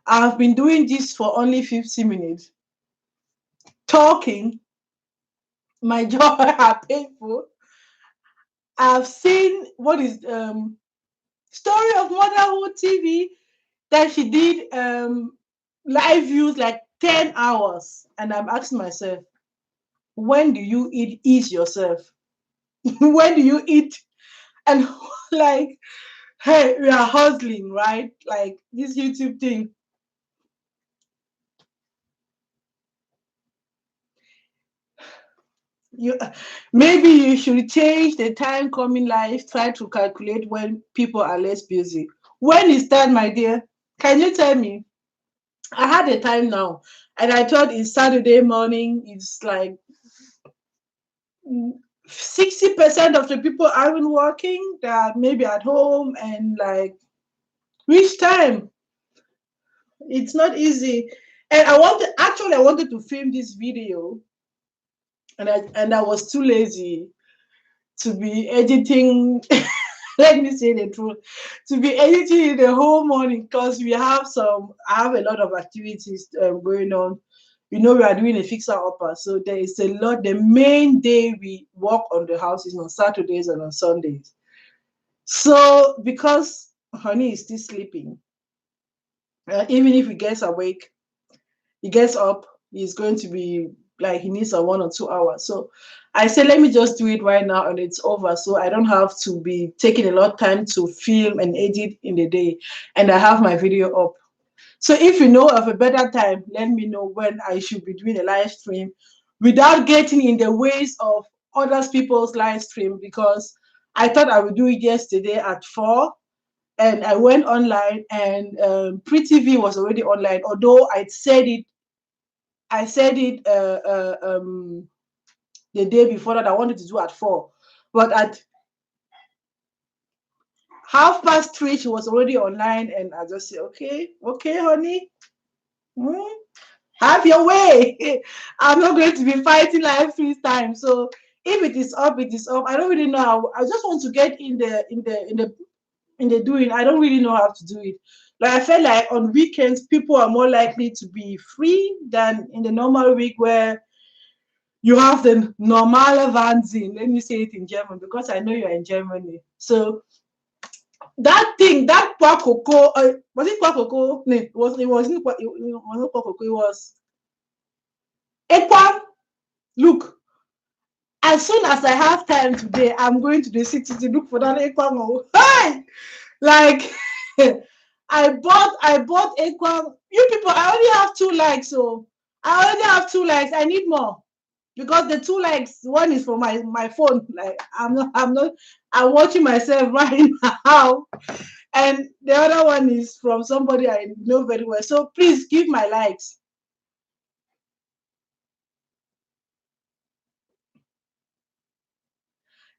I've been doing this for only 50 minutes. Talking, my jaw are painful. I've seen what is Story of Motherhood TV that she did live views like 10 hours. And I'm asking myself, when do you eat yourself? When do you eat? And like, hey, we are hustling, right? Like this YouTube thing. You maybe you should change the time coming live, try to calculate when people are less busy. When is that, my dear? Can you tell me? I had a time now, and I thought it's Saturday morning. It's like 60% of the people aren't working. They are maybe at home, and like which time? It's not easy. And I wanted to film this video, and I was too lazy to be editing. Let me say the truth, to be editing the whole morning, because I have a lot of activities going on. You know, we are doing a fixer upper, so there is a lot. The main day we work on the house is on Saturdays and on Sundays. So because honey is still sleeping, even if he gets awake, he gets up, he's going to be like he needs a 1 or 2 hours. So I say, let me just do it right now and it's over. So I don't have to be taking a lot of time to film and edit in the day. And I have my video up. So if you know of a better time, let me know when I should be doing a live stream without getting in the ways of other people's live stream, because I thought I would do it yesterday at 4, and I went online, and Pre-TV was already online, although I said it the day before that I wanted to do at 4, but at 3:30 she was already online, and I just said, okay, honey, have your way. I'm not going to be fighting life 3 times. So if it is up, it is up. I don't really know how. I just want to get in the doing. I don't really know how to do it. Like I felt like on weekends people are more likely to be free than in the normal week, where you have the normale Wahnsinn. Let me say it in German because I know you're in Germany. So that thing, that Kwakoko, was it Kwakoko? No, it wasn't Kwakoko, it was Ekwa. Look, as soon as I have time today, I'm going to the city to look for that Ekwa. Hey! Like, I bought Ekwa. You people, I already have 2 likes, so I already have 2 likes. I need more. Because the 2 likes, one is for my phone. Like I'm watching myself right now, and the other one is from somebody I know very well. So please give my likes.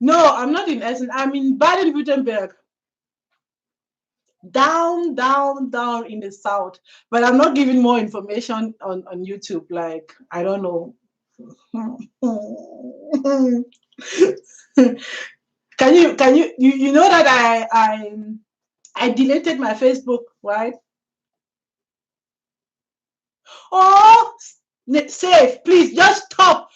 No, I'm not in Essen. I'm in Baden-Württemberg, down in the south. But I'm not giving more information on YouTube. Like I don't know. Can you know that I deleted my Facebook, right? Oh, safe, please just stop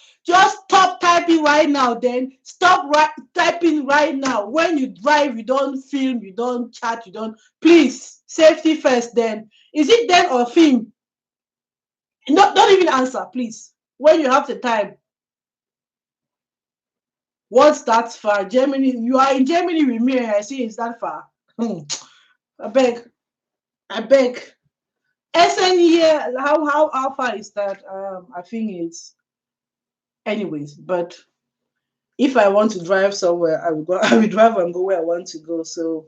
typing right now. Then stop typing right now. When you drive, you don't film, you don't chat, you don't. Please, safety first. Then is it then or film? No, don't even answer, please. When you have the time. What's that far? Germany? You are in Germany with me, and I see it's that far. I beg, I beg. Essen here. How far is that? I think it's anyways, but If I want to drive somewhere, I will go. I will drive and go where I want to go. So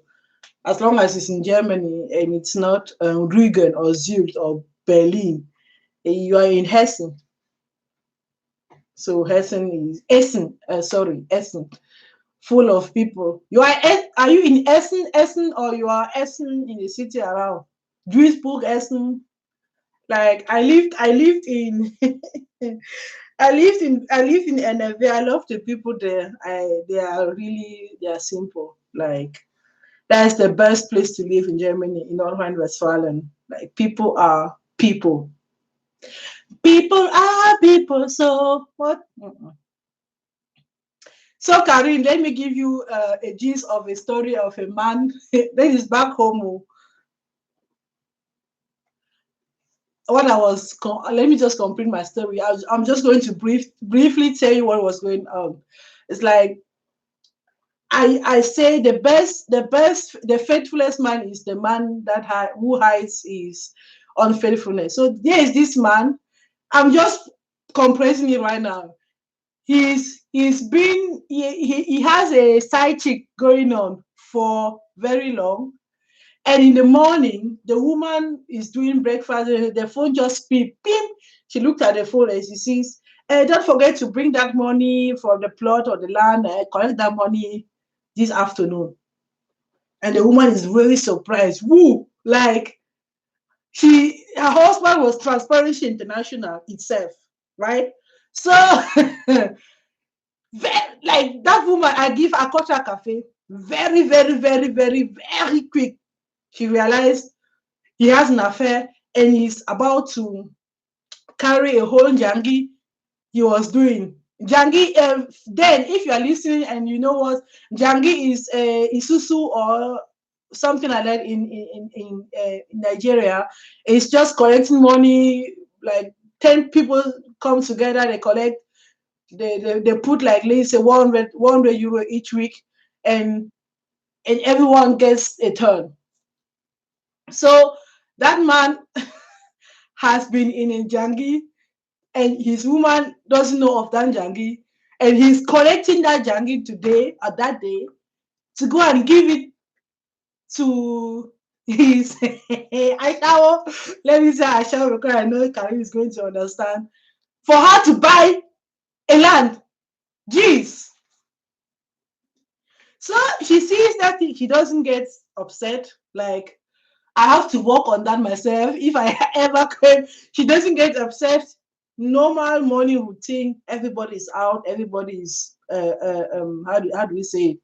as long as it's in Germany and it's not Rügen or Zurich or Berlin, you are in Hessen. So Hessen is Essen. Sorry, Essen, full of people. Are you in Essen, or you are Essen in the city around Duisburg, Essen? Like I lived in I lived in NFV. I love the people there. They are simple. Like that's the best place to live in Germany, in Nordrhein-Westfalen. Like people are people. People are people. So what? So Karin, let me give you a gist of a story of a man that is back home. Let me just complete my story. I'm just going to briefly tell you what was going on. It's like I say the faithfulest man is the man who hides his unfaithfulness. So there is this man. I'm just compressing it right now. He has a side chick going on for very long. And in the morning, the woman is doing breakfast, the phone just beep, beep. She looked at the phone and she sees, don't forget to bring that money from the plot or the land, collect that money this afternoon. And the woman is really surprised. Woo! Like her husband was Transparency International itself, right? So like that woman, I caught her cafe very, very, very, very, very quick. She realized he has an affair and he's about to carry a whole jangi he was doing. Jangi, then if you are listening and you know what jangi is, isusu or something like that in Nigeria, it's just collecting money. Like 10 people come together, they collect, they put like, let's say 100 euro each week, and everyone gets a turn. So that man has been in a jangi, and his woman doesn't know of that jangi, and he's collecting that jangi today or that day to go and give it to his Aisha. Let me say Aisha because I know Karim is going to understand. For her to buy a land. Jeez. So she sees that thing, she doesn't get upset. Like, I have to work on that myself. If I ever could, she doesn't get upset. Normal morning routine. Everybody's out. Everybody's how do we say it?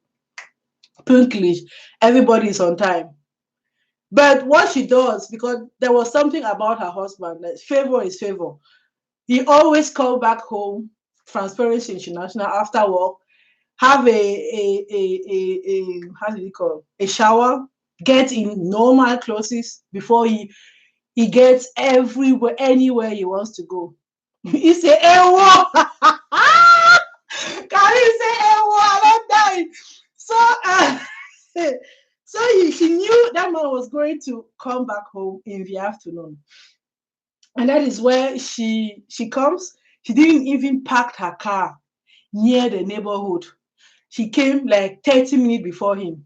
Punkish. Everybody's on time. But what she does, because there was something about her husband, that favor is favor. He always called back home, Transparency International, after work, have a how do you call it? A shower, get in normal clothes before he gets everywhere, anywhere he wants to go. He say, "Ewo." Can he say, "Ewo"? I don't die. So, she knew that man was going to come back home in the afternoon, and that is where she comes. She didn't even park her car near the neighborhood. She came like 30 minutes before him,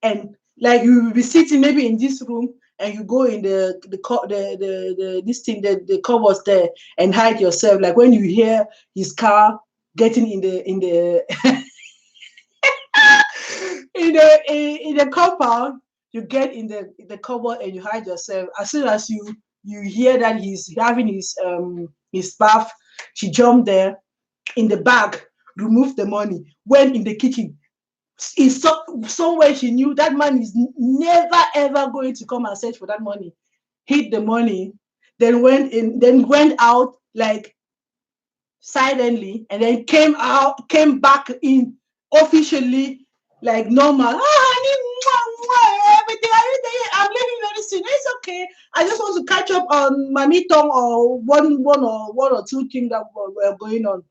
and like you will be sitting maybe in this room, and you go in the this thing, the cupboards there, and hide yourself. Like when you hear his car getting in the in the compound, you get in the cupboard and you hide yourself. As soon as you hear that he's having his bath, she jumped there in the bag, removed the money, went in the kitchen. Somewhere she knew that man is never ever going to come and search for that money. Hid the money, then went out like silently, and then came back in officially like normal. Honey, everything. I'm leaving very soon. It's okay. I just want to catch up on Mami Tong or one or two things that were going on.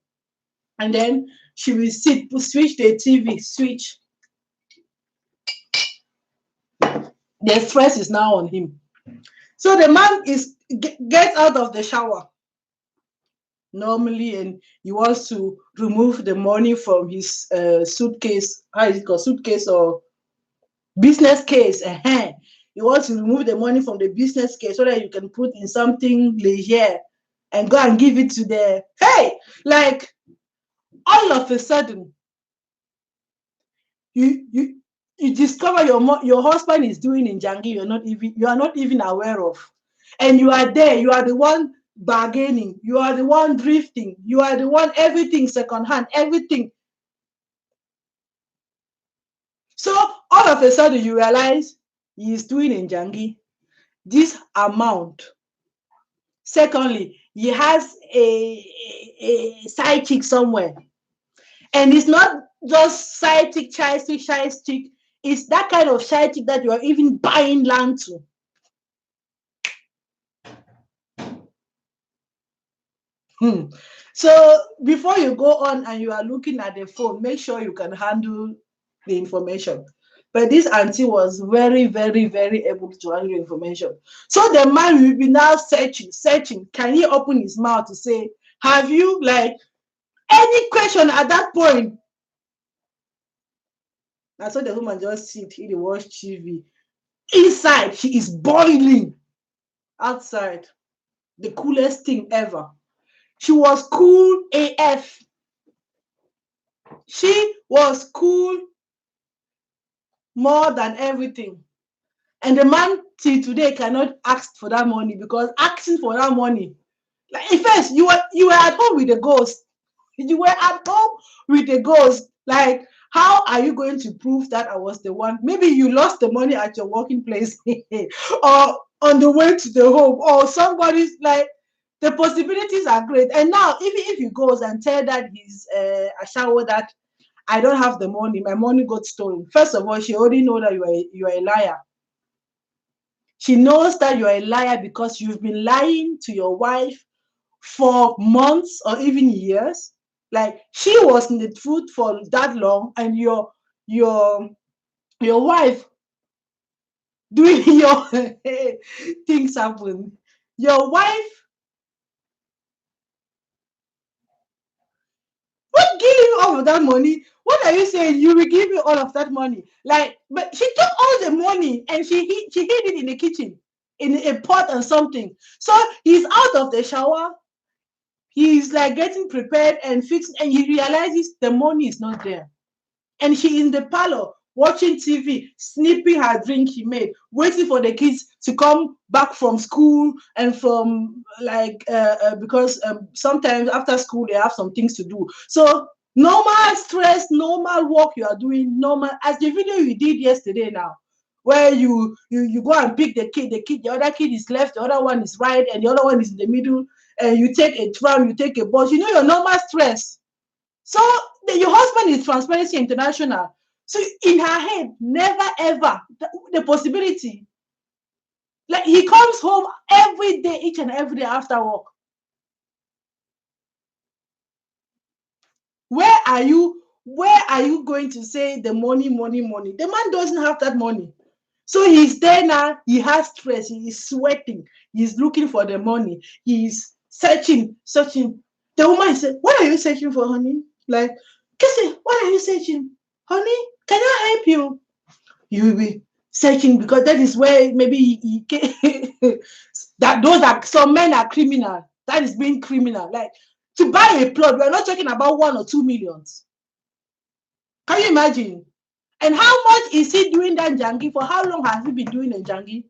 And then she will switch the TV, switch. The stress is now on him. So the man gets out of the shower, normally, and he wants to remove the money from his suitcase. How is it called? Suitcase or business case. You want to remove the money from the business case so that you can put in something leisure and go and give it to the like all of a sudden you discover your husband is doing in Jangi you are not even aware of, and you are there, you are the one bargaining, you are the one drifting, you are the one everything secondhand, everything. So all of a sudden you realize he is doing in Jangi this amount. Secondly, he has a side chick somewhere, and it's not just side chick, side chick. It's that kind of side chick that you are even buying land to. So before you go on and you are looking at the phone, make sure you can handle the information. But this auntie was very, very, very able to handle information. So the man will be now searching. Can he open his mouth to say, have you, like, any question at that point? I saw the woman just sit here, watch TV. Inside, she is boiling. Outside, the coolest thing ever. She was cool AF. She was cool more than everything. And the man till today cannot ask for that money, because asking for that money, like, in first, you were at home with the ghost. You were at home with the ghost. Like, how are you going to prove that I was the one? Maybe you lost the money at your working place or on the way to the home, or somebody's, like, the possibilities are great. And now, even if he goes and tell that he's a shower, that I don't have the money, my money got stolen. First of all, she already know that you are a liar. She knows that you are a liar because you've been lying to your wife for months or even years. Like, she was in the truth for that long, and your wife doing your things happen. Your wife will give you all of that money. What are you saying? You will give you all of that money? Like, but she took all the money and she hid it in the kitchen in a pot or something. So he's out of the shower. He's like getting prepared and fixed, and he realizes the money is not there. And she in the parlor watching TV, snipping her drink he made, waiting for the kids to come back from school and from, like, because sometimes after school they have some things to do. So normal stress, normal work you are doing, normal, as the video you did yesterday now, where you go and pick the other kid is left, the other one is right, and the other one is in the middle, and you take a tram, you take a bus, your normal stress. So your husband is Transparency International. So in her head, never ever the possibility. Like, he comes home every day, each and every day after work. Where are you going to say the money? The man doesn't have that money. So he's there now, he has stress, he is sweating, he's looking for the money, he's searching. The woman said, what are you searching for, honey? Like, Kissy, what are you searching? Honey, can I help you? You will be searching, because that is where maybe that those are, some men are criminal. That is being criminal. Like, to buy a plot, we're not talking about 1 or 2 millions. Can you imagine? And how much is he doing that Jangi? For how long has he been doing a Jangi?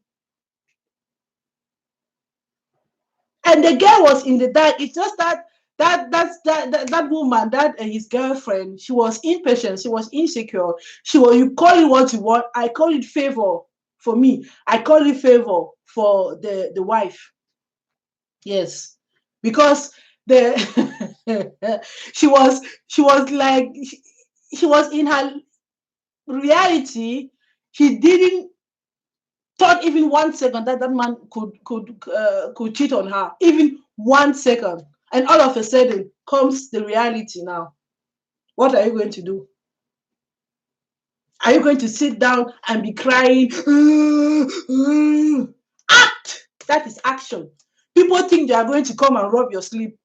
And the girl was in the dark. It's just that woman, that his girlfriend, she was impatient, she was insecure. You call it what you want. I call it favor for me. I call it favor for the wife. Yes, because the she was like, she was in her reality. She didn't thought even 1 second that man could cheat on her, even 1 second. And all of a sudden comes the reality now. What are you going to do? Are you going to sit down and be crying? Act! That is action. People think they are going to come and rob your sleep.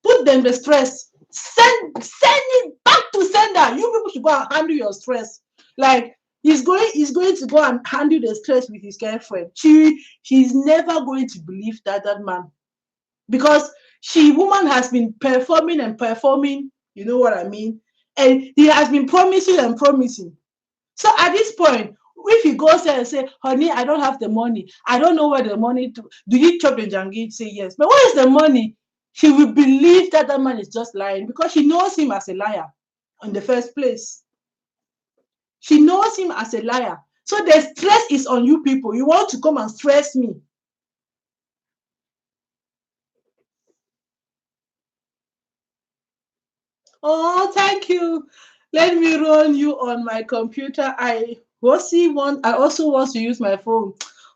Put them the stress. Send it back to sender. You people should go and handle your stress. Like he's going to go and handle the stress with his girlfriend. She's never going to believe that man, because woman has been performing and performing, you know what I mean? And he has been promising and promising. So at this point, if he goes there and say, honey, I don't have the money, I don't know where the money to, do you chop the jangi? Say yes. But where is the money? She will believe that man is just lying, because she knows him as a liar in the first place. She knows him as a liar. So the stress is on you people. You want to come and stress me. Oh, thank you. Let me run you on my computer. I also want to use my phone.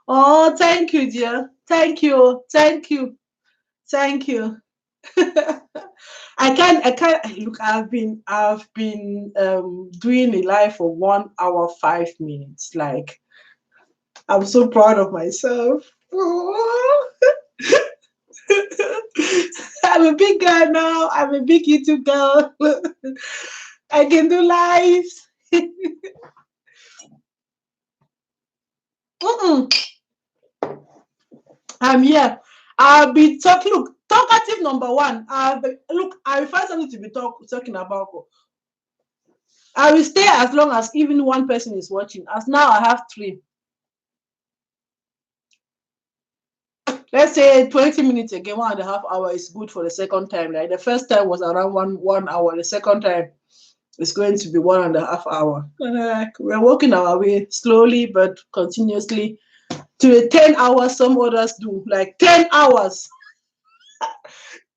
Oh, thank you, dear. Thank you. Thank you. Thank you. I can't look. I've been doing a live for 1 hour 5 minutes. Like, I'm so proud of myself. Oh. I'm a big girl now. I'm a big YouTube girl. I can do lives. Mm-mm. I'm here. I'll be talking. Look, talkative number one. Look, I will find something to be talking about. I will stay as long as even one person is watching. As now, I have three. Let's say 20 minutes again, 1.5 hours is good for the second time. Like the first time was around one hour. The second time is going to be 1.5 hours. We're working our way slowly but continuously to the 10 hours some others do. Like 10 hours.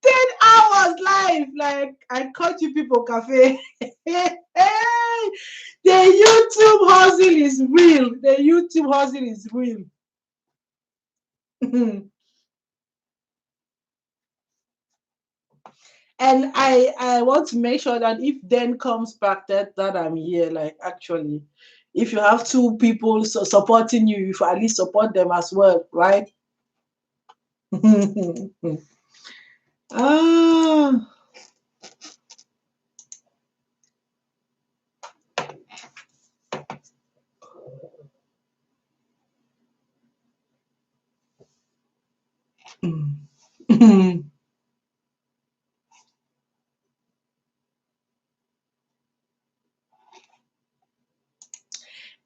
10 hours live. Like, I caught you people cafe. Hey, the YouTube hustle is real. The YouTube hustle is real. And I want to make sure that if then comes back that I'm here, like, actually, if you have two people supporting you, you at least support them as well, right? Ah.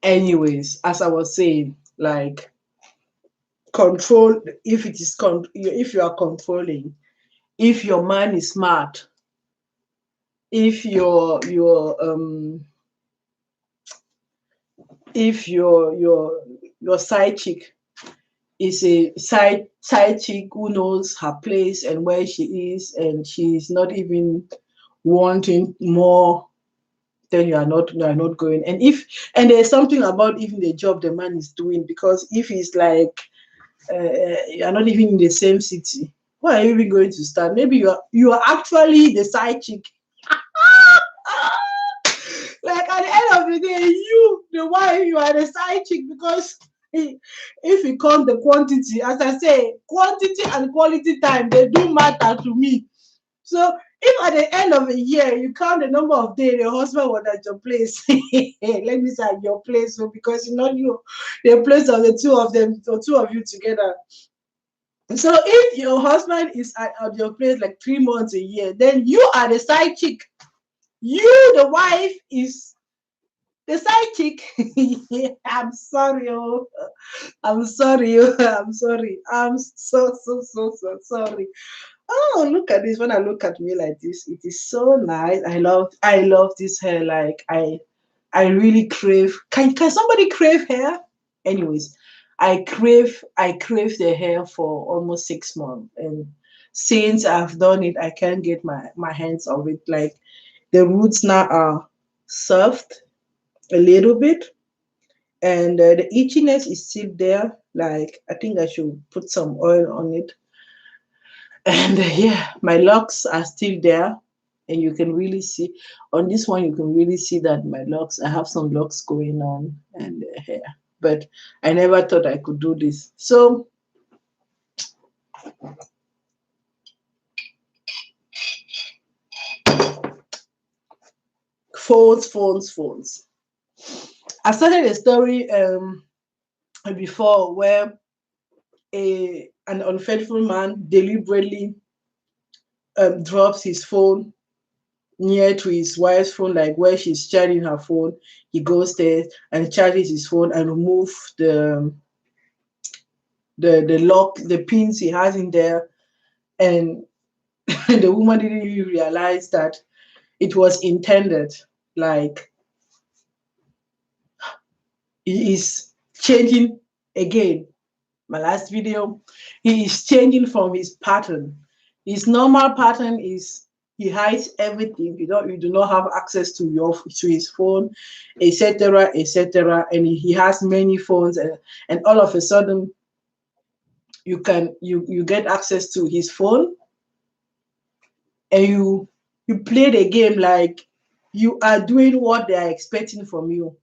Anyways, as I was saying, like, control, if you are controlling, if your man is smart, if your side chick is a side chick who knows her place and where she is, and she's not even wanting more, then you are not going. And there's something about even the job the man is doing, because if he's like, you're not even in the same city, why are you even going to start? Maybe you are actually the side chick. Like, at the end of the day, you, the wife, you are the side chick, because if you count the quantity, as I say, quantity and quality time, they do matter to me. So if at the end of a year you count the number of days your husband was at your place, let me say at your place, so, because you know you, the place of the two of them, or two of you together. So if your husband is at your place like 3 months a year, then you are the side chick. You, the wife, is the side chick. I'm sorry, oh. I'm sorry, oh. I'm sorry. I'm so sorry. Oh, look at this. When I look at me like this, it is so nice. I love this hair. Like, I really crave. Can somebody crave hair? Anyways, I crave the hair for almost 6 months, and since I've done it, I can't get my hands of it. Like, the roots now are soft a little bit, and the itchiness is still there. Like, I think I should put some oil on it. And yeah, my locks are still there, and you can really see on this one, you can really see that my locks, I have some locks going on and hair, but I never thought I could do this. So Phones. I started a story before where an unfaithful man deliberately drops his phone near to his wife's phone, like where she's charging her phone. He goes there and charges his phone and remove the lock, the pins he has in there, and the woman didn't even realize that it was intended. Like, he is changing again. My last video, he is changing from his pattern. His normal pattern is he hides everything. You do not have access to his phone, etc., etc. And he has many phones, and all of a sudden you get access to his phone, and you play the game like you are doing what they are expecting from you.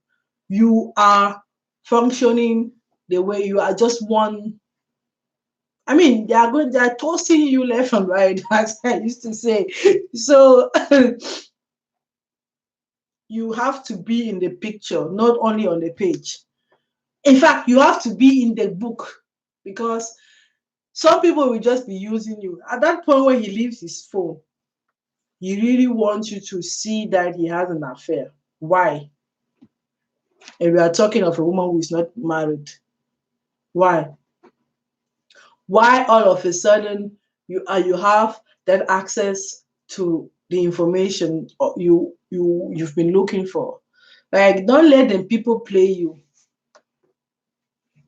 You are functioning the way you are, just one. I mean, they are tossing you left and right, as I used to say. So you have to be in the picture, not only on the page. In fact, you have to be in the book, because some people will just be using you. At that point when he leaves his phone, he really wants you to see that he has an affair. Why? And we are talking of a woman who is not married. Why? Why all of a sudden you have that access to the information you've been looking for? Like, don't let them people play you.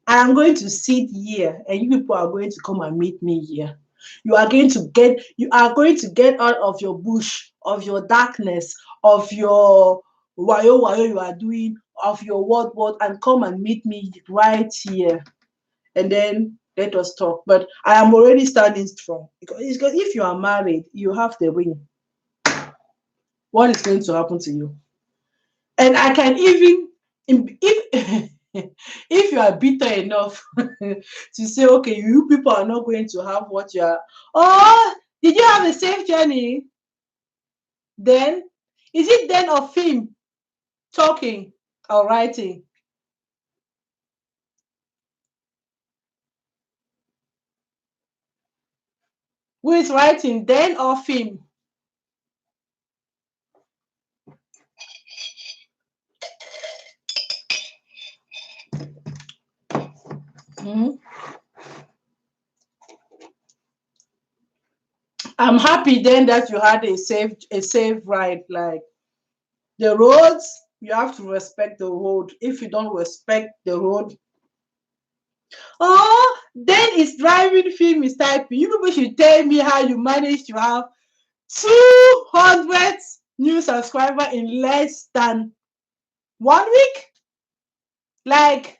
I am going to sit here and you people are going to come and meet me here. You are going to get out of your bush, of your darkness, of your wayo you are doing, of your what, and come and meet me right here. And then let us talk. But I am already standing strong, because if you are married, you have the ring. What is going to happen to you? And I can even, if if you are bitter enough to say, okay, you people are not going to have what you are. Oh, did you have a safe journey? Then is it then of him talking or writing? Who is writing, then of him? Mm-hmm. I'm happy then that you had a safe ride. Like, the roads, you have to respect the road. If you don't respect the road, oh, then it's driving film is typing. You people should tell me how you managed to have 200 new subscribers in less than 1 week. Like,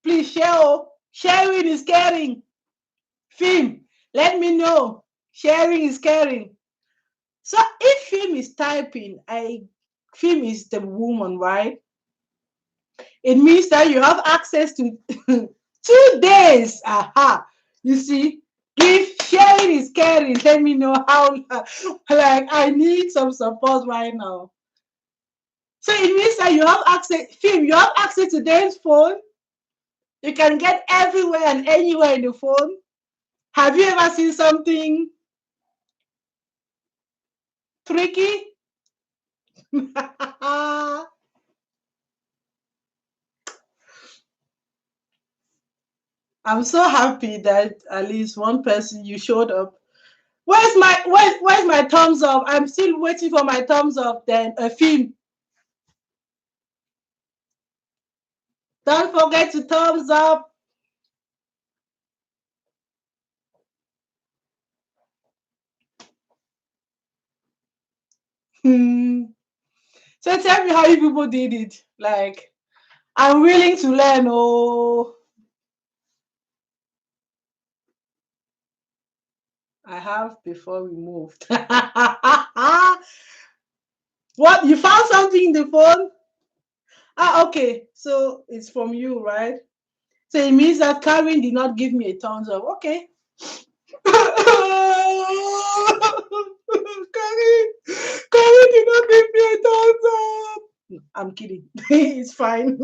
please share. Sharing is caring. Film, let me know. Sharing is caring. So if film is typing, film is the woman, right? It means that you have access to 2 days. Aha. You see, if sharing is caring, let me know how. Like, I need some support right now. So it means that you have access, film, you have access to their phone. You can get everywhere and anywhere in the phone. Have you ever seen something tricky? I'm so happy that at least one person you showed up. Where's my thumbs up? I'm still waiting for my thumbs up. Then a film. Don't forget to thumbs up. So tell me how you people did it. Like, I'm willing to learn. Oh, I have before we moved. What? You found something in the phone? Ah, okay. So it's from you, right? So it means that Karen did not give me a thumbs up. Okay. Karen did not give me a thumbs up. I'm kidding. It's fine.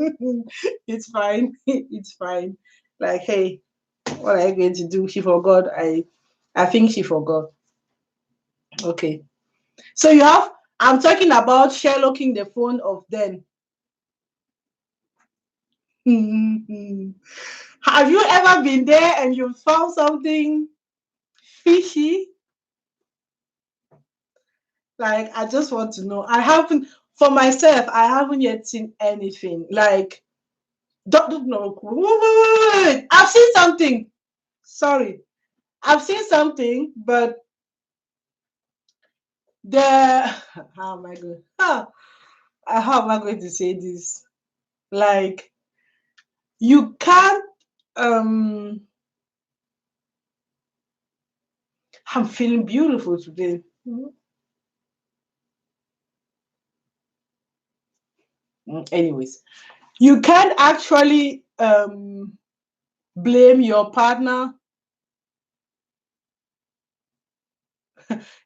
It's fine. It's fine. Like, hey, what are you going to do? She forgot. I think she forgot. Okay. So you have, I'm talking about Sherlocking the phone of then. Have you ever been there and you found something fishy? Like, I just want to know. I haven't, for myself, I haven't yet seen anything. Like, don't know. Wait. I've seen something. Sorry. I've seen something, but the, how am I going? How am I going to say this? Like, you can't, I'm feeling beautiful today. Anyways, you can't actually blame your partner.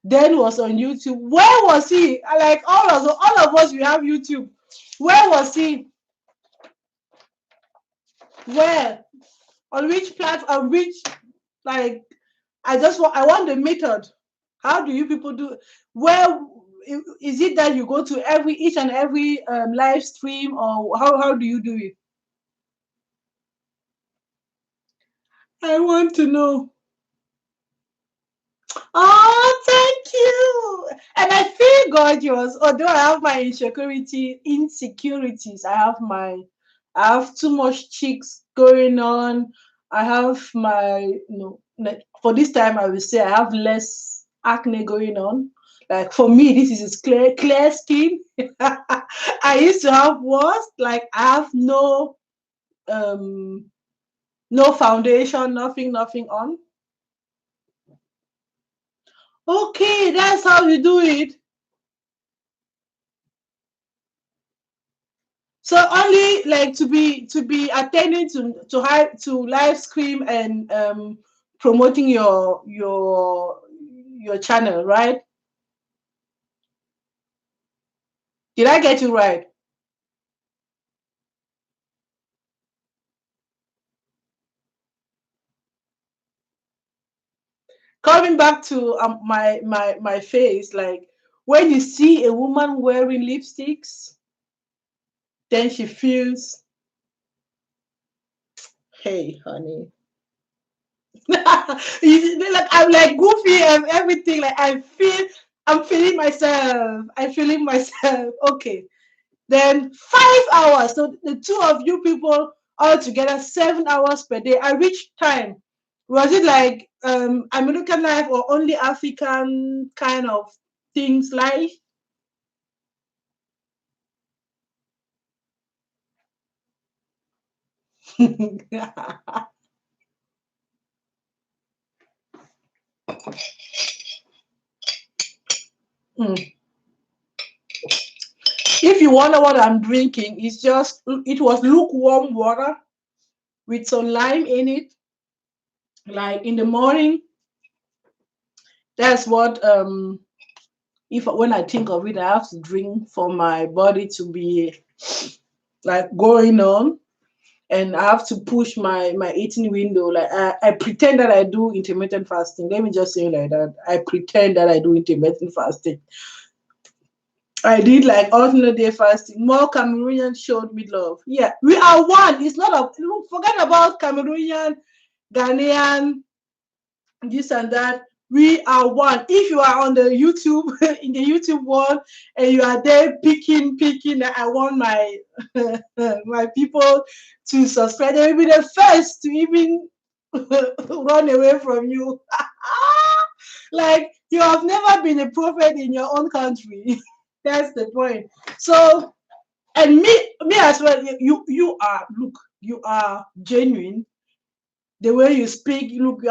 Then was on YouTube. Where was he? Like all of us, we have YouTube. Where was he? Where? On which platform? Which, like, I want the method. How do you people do? Where is it that you go to each and every live stream, or how do you do it? I want to know. Oh, thank you. And I feel gorgeous. Although I have my insecurities. I have too much cheeks going on. I have for this time I will say I have less acne going on. Like for me, this is clear skin. I used to have worse. Like I have um no foundation, nothing on. Okay, that's how you do it. So only like to be attending to live stream and promoting your channel, right? Did I get you right? Coming back to my face, like when you see a woman wearing lipsticks, then she feels, hey, honey. Like I'm like goofy and everything. Like I'm feeling myself. I'm feeling myself. Okay. Then 5 hours. So the two of you people all together 7 hours per day. At which time? Was it like American life or only African kind of things life? Mm. If you wonder what I'm drinking, it was lukewarm water with some lime in it. Like in the morning, that's what if when I think of it, I have to drink for my body to be like going on, and I have to push my eating window. Like I pretend that I do intermittent fasting. Let me just say it like that. I pretend that I do intermittent fasting. I did like alternate day fasting. More Cameroonians showed me love. Yeah, we are one. It's not a forget about Cameroonian, Ghanaian, this and that. We are one. If you are on the YouTube in the YouTube world and you are there picking, I want my my people to subscribe. They will be the first to even run away from you. Like you have never been a prophet in your own country. That's the point. So, and me as well. You are, look, you are genuine. The way you speak, look, you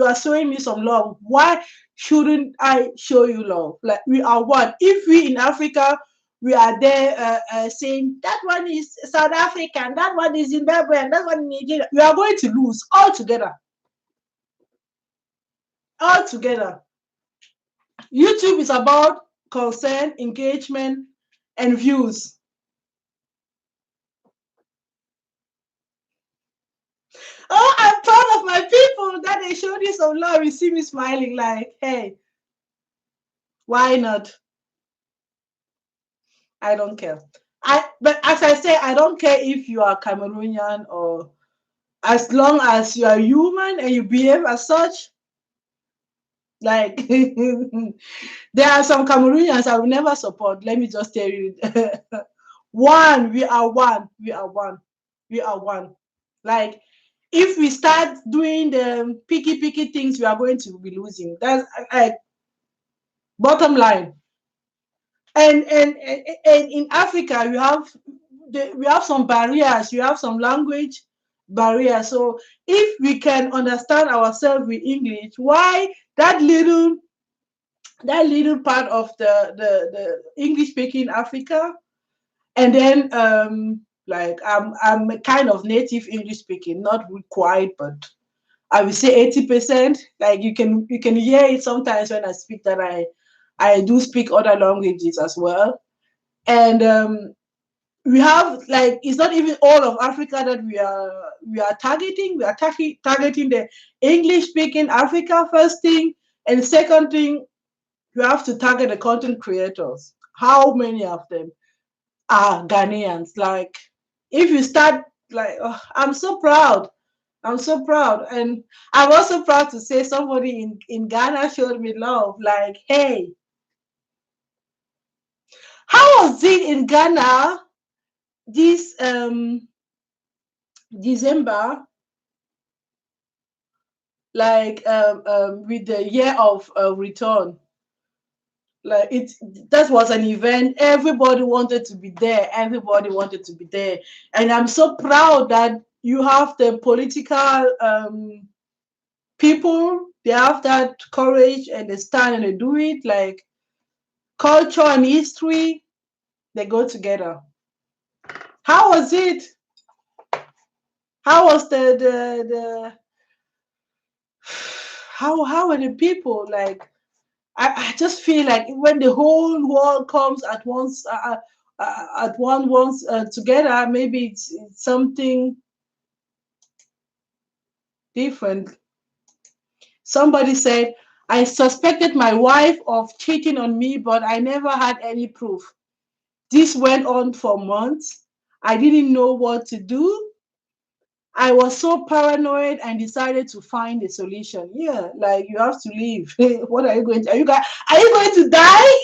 are showing me some love. Why shouldn't I show you love? Like we are one. If we in Africa, we are there saying that one is South African, that one is Zimbabwean, that one is Nigeria. We are going to lose all together. All together. YouTube is about concern, engagement, and views. Oh, I'm proud of my people that they showed you some love. You see me smiling like, hey, why not? I don't care. But as I say, I don't care if you are Cameroonian or, as long as you are human and you behave as such. Like there are some Cameroonians I will never support. Let me just tell you. One, we are one. We are one. We are one. Like if we start doing the picky things, we are going to be losing. That's like bottom line. And in Africa, we have some barriers. You have some language barriers. So if we can understand ourselves with English, why that little part of the English speaking Africa, and then like I'm a kind of native English speaking, not quite, but I would say 80%. Like you can hear it sometimes when I speak that I do speak other languages as well. And we have, like, it's not even all of Africa that we are targeting. We are targeting the English speaking Africa first thing, and second thing, you have to target the content creators. How many of them are Ghanaians? Like, if you start, like, oh, I'm so proud. I'm so proud. And I'm also proud to say somebody in Ghana showed me love. Like, hey, how was it in Ghana this December, like with the year of return? Like that was an event. Everybody wanted to be there. Everybody wanted to be there. And I'm so proud that you have the political people. They have that courage and they stand and they do it. Like culture and history, they go together. How was it? How was the how are the people like? I just feel like when the whole world comes at once, at once together, maybe it's something different. Somebody said, I suspected my wife of cheating on me, but I never had any proof. This went on for months. I didn't know what to do. I was so paranoid and decided to find a solution. Yeah, like you have to leave. What are you going to? Are you going to die?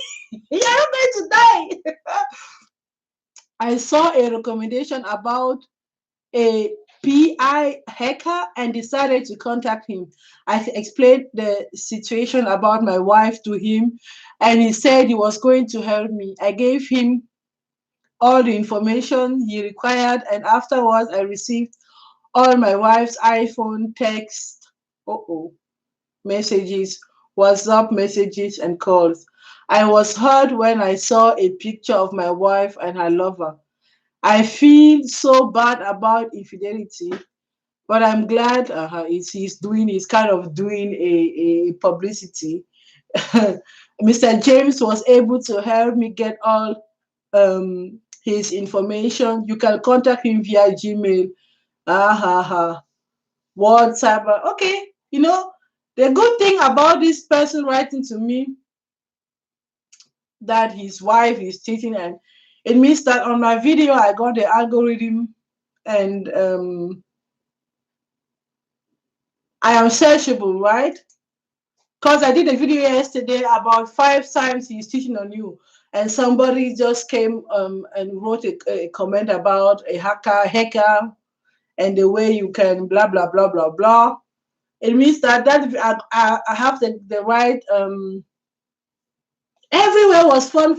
Yeah, are you going to die? I saw a recommendation about a PI hacker and decided to contact him. I explained the situation about my wife to him, and he said he was going to help me. I gave him all the information he required, and afterwards, I received all my wife's iPhone text, messages, WhatsApp messages, and calls. I was hurt when I saw a picture of my wife and her lover. I feel so bad about infidelity, but I'm glad he's kind of doing a publicity. Mr. James was able to help me get all his information. You can contact him via Gmail. WhatsApp. Okay, the good thing about this person writing to me that his wife is cheating, and it means that on my video I got the algorithm, and I am searchable, right? Because I did a video yesterday about 5 times he's cheating on you, and somebody just came and wrote a comment about a hacker, and the way you can blah blah blah blah blah. It means that I have the right. Everywhere was fun.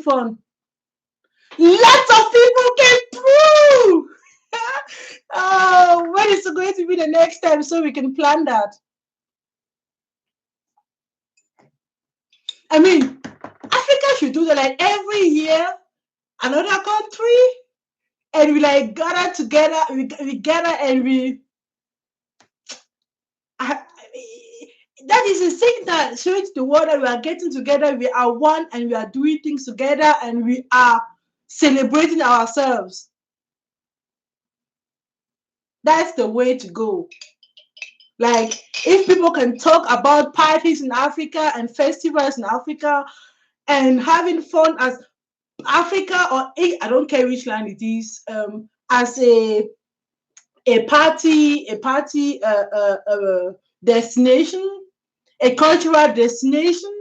Lots of people came through. Oh, when is it going to be the next time so we can plan that? I mean, Africa should do that like every year, another country, and we like gather together. We gather and we. I, That is a signal showing to the world that we are getting together, we are one, and we are doing things together, and we are celebrating ourselves. That's the way to go. Like, if people can talk about parties in Africa and festivals in Africa and having fun as Africa, or I don't care which land it is, as a party destination, a cultural destination,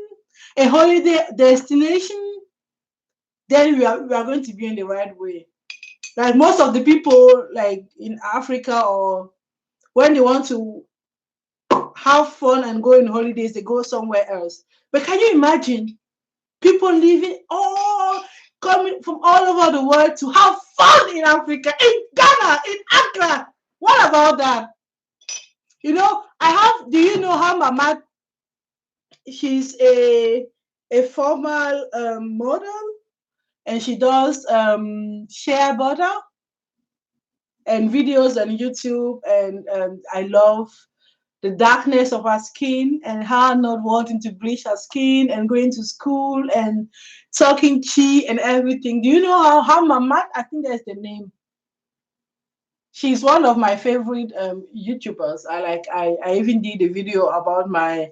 a holiday destination, then we are going to be in the right way. Like, most of the people, like in Africa, or when they want to have fun and go on holidays, they go somewhere else. But can you imagine people living all coming from all over the world to have fun in Africa, in Ghana, in Accra? What about that? Do you know how Mama? She's a formal model, and she does share butter and videos on YouTube, and I love the darkness of her skin and her not wanting to bleach her skin and going to school and talking chi and everything. Do you know how Mama? I think that's the name. She's one of my favorite YouTubers. I even did a video about my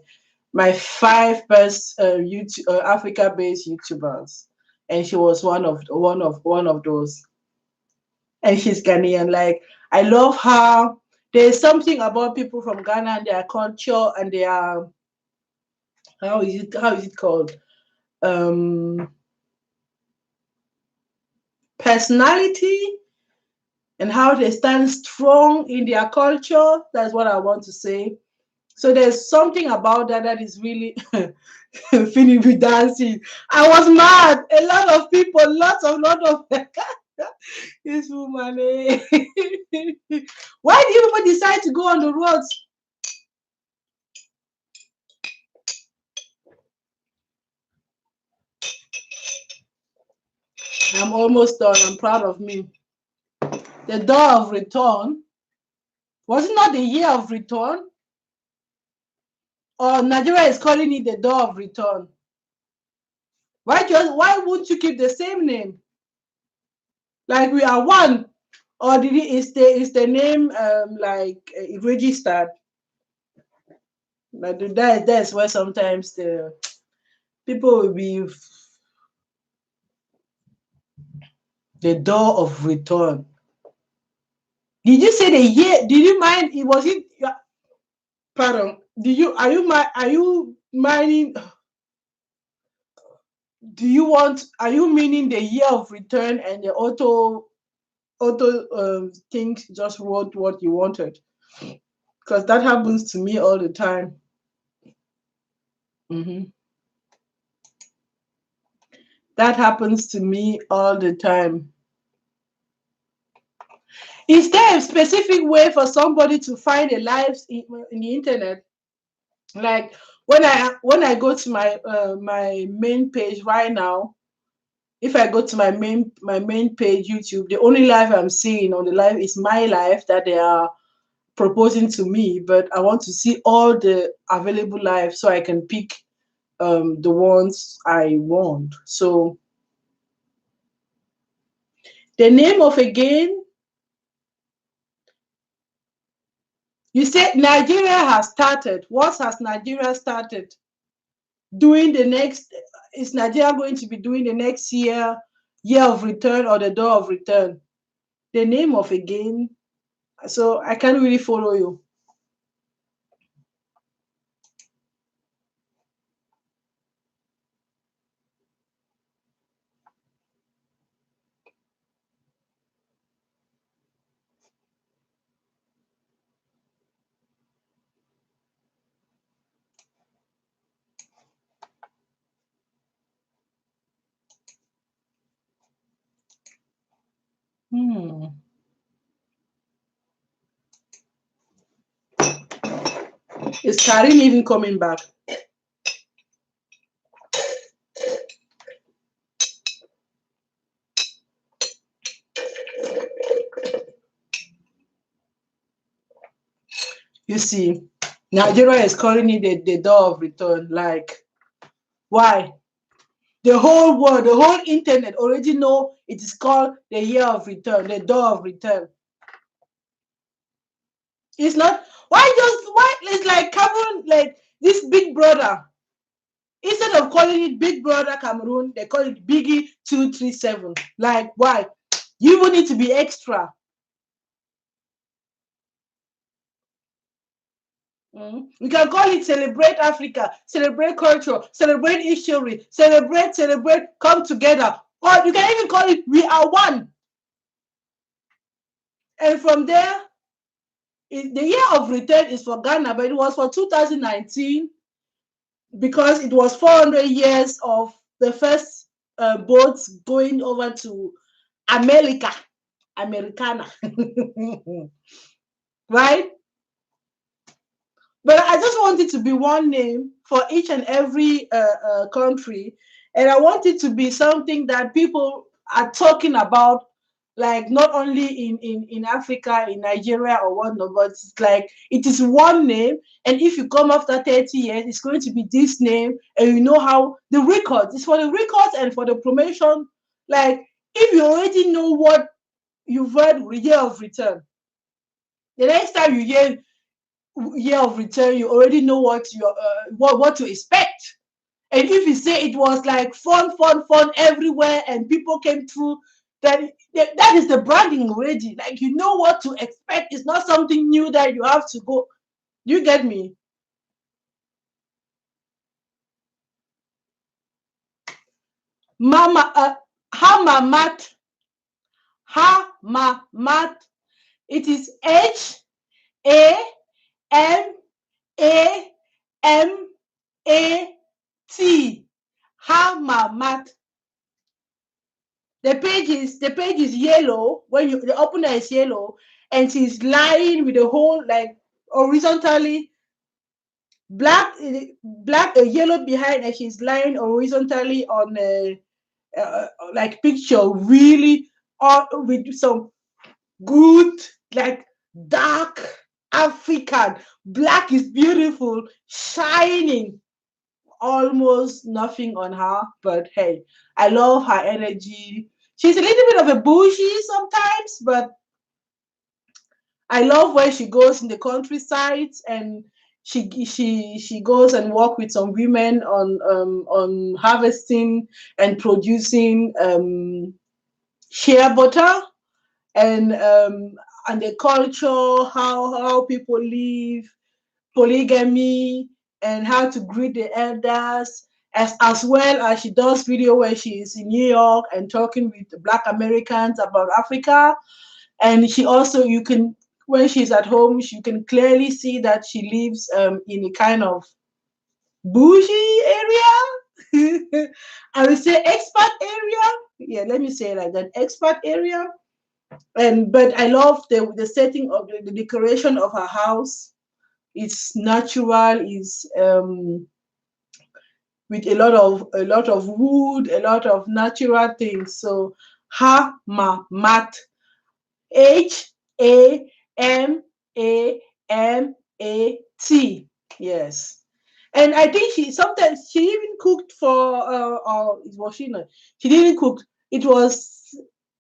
5 best YouTube Africa-based YouTubers, and she was one of those. And she's Ghanaian. Like, I love her. There's something about people from Ghana and their culture and their, how is it called? Personality, and how they stand strong in their culture. That's what I want to say. So there's something about that is really Finny be dancing. I was mad. A lot of people, lot of this woman. Why do you people decide to go on the roads? I'm almost done. I'm proud of me. The door of return. Was it not the year of return? Or Nigeria is calling it the door of return? Why won't you keep the same name? Like, we are one. Or is the name registered? Like, that's where sometimes the people will be the door of return. Did you say the year? Did you mind? Was it? Pardon. Are you mining? Are you meaning the year of return and the auto thing just wrote what you wanted? Because that happens to me all the time. That happens to me all the time. Is there a specific way for somebody to find a life in the internet? Like, when I go to my main page right now, if I go to my main page YouTube, the only life I'm seeing on the live is my life that they are proposing to me. But I want to see all the available lives so I can pick the ones I want. So the name of again, you said Nigeria has started. What has Nigeria started doing the next? Is Nigeria going to be doing the next year of return, or the door of return? The name of again. So I can't really follow you. Is Karim even coming back? You see, Nigeria is calling it the door of return. Like, why? The whole world, the whole internet already know it is called the year of return, the door of return. It's not, why it's like Cameroon, like this Big Brother. Instead of calling it Big Brother Cameroon, they call it Biggie 237. Like, why? You even need to be extra. We can call it Celebrate Africa, Celebrate Culture, Celebrate History, Celebrate, come together. Or you can even call it We Are One. And from there, the year of return is for Ghana, but it was for 2019 because it was 400 years of the first boats going over to America, Americana, right? But I just want it to be one name for each and every country, and I want it to be something that people are talking about, like not only in Africa, in Nigeria or whatnot, but it's like it is one name, and if you come after 30 years, it's going to be this name, and you know how the records, it's for the records and for the promotion. Like, if you already know what you've heard year of return, the next time you hear year of return, you already know what to expect. And if you say it was like fun everywhere and people came through, then that is the branding already. Like, you know what to expect. It's not something new that you have to go. You get me? Mama, Hamamat, Hamamat. It is Hamamat. Hamamat. The page is yellow. When you the opener is yellow, and she's lying with the whole, like, horizontally, black yellow behind, and she's lying horizontally on a like picture, really, with some good, like, dark African. Black is beautiful, shining, almost nothing on her, but hey, I love her energy. She's a little bit of a bougie sometimes, but I love where she goes in the countryside, and she goes and work with some women on harvesting and producing shea butter, and the culture, how people live, polygamy, and how to greet the elders, as well as she does video where she is in New York and talking with Black Americans about Africa. And she also, you can, when she's at home, you can clearly see that she lives in a kind of bougie area. I would say expat area. Yeah, let me say it like that, expat area. And but I love the setting of the decoration of her house. It's natural. It's with a lot of wood, a lot of natural things. So Hamamat, Hamamat. Yes. And I think she sometimes she even cooked for or was she not? She didn't cook. It was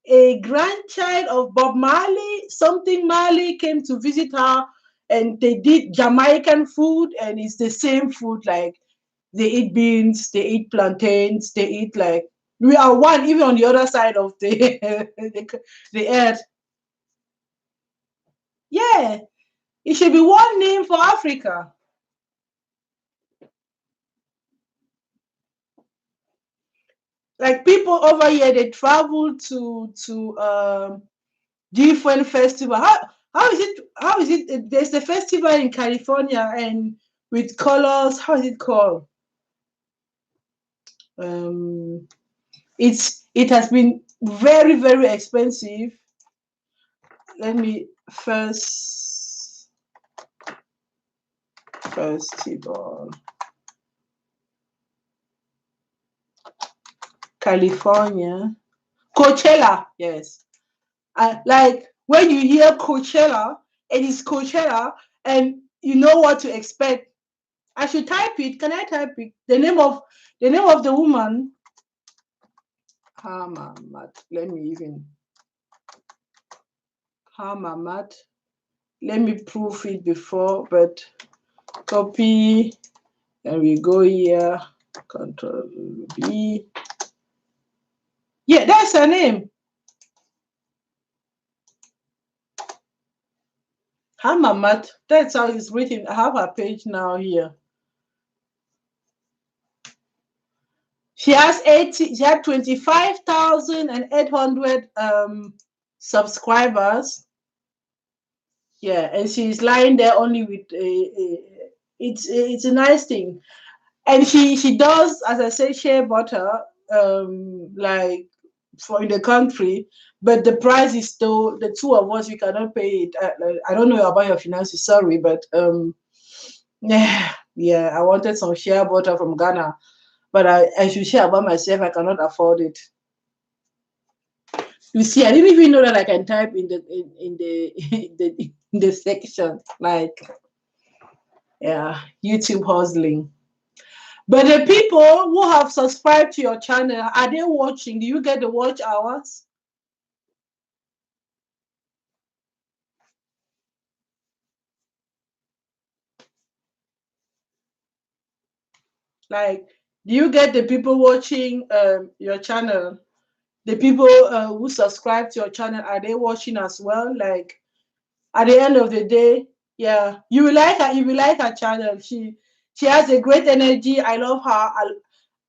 a grandchild of Bob Marley. Something Marley came to visit her, and they did Jamaican food, and it's the same food. Like, they eat beans, they eat plantains, they eat, like, we are one, even on the other side of the the earth. Yeah, it should be one name for Africa. Like, people over here, they travel to different festival. How is it? There's a festival in California, and with colors. How is it called? Um, it has been very, very expensive. Let me festival, California, Coachella. Yes, like, when you hear Coachella, it is Coachella, and you know what to expect. I should type it. Can I type it? The name of the woman. Hamamat. Let me even Hamamat. Let me proof it before, but copy. And we go here. Control B. Yeah, that's her name. Hamamat. That's how it's written. I have her page now here. She has 80. She had 25,800 subscribers. Yeah, and she's lying there only with it's a nice thing. And she does, as I say, shea butter, like for in the country, but the price is still, the two of us, we cannot pay it. I don't know about your finances, sorry, but yeah, I wanted some shea butter from Ghana, but I should share about myself. I cannot afford it. You see, I didn't even know that I can type in the in the section, like, yeah, YouTube hustling. But the people who have subscribed to your channel, are they watching? Do you get the watch hours? Like, do you get the people watching your channel? The people who subscribe to your channel, are they watching as well? Like, at the end of the day, yeah, you will like her. You will like her channel. She has a great energy. I love her.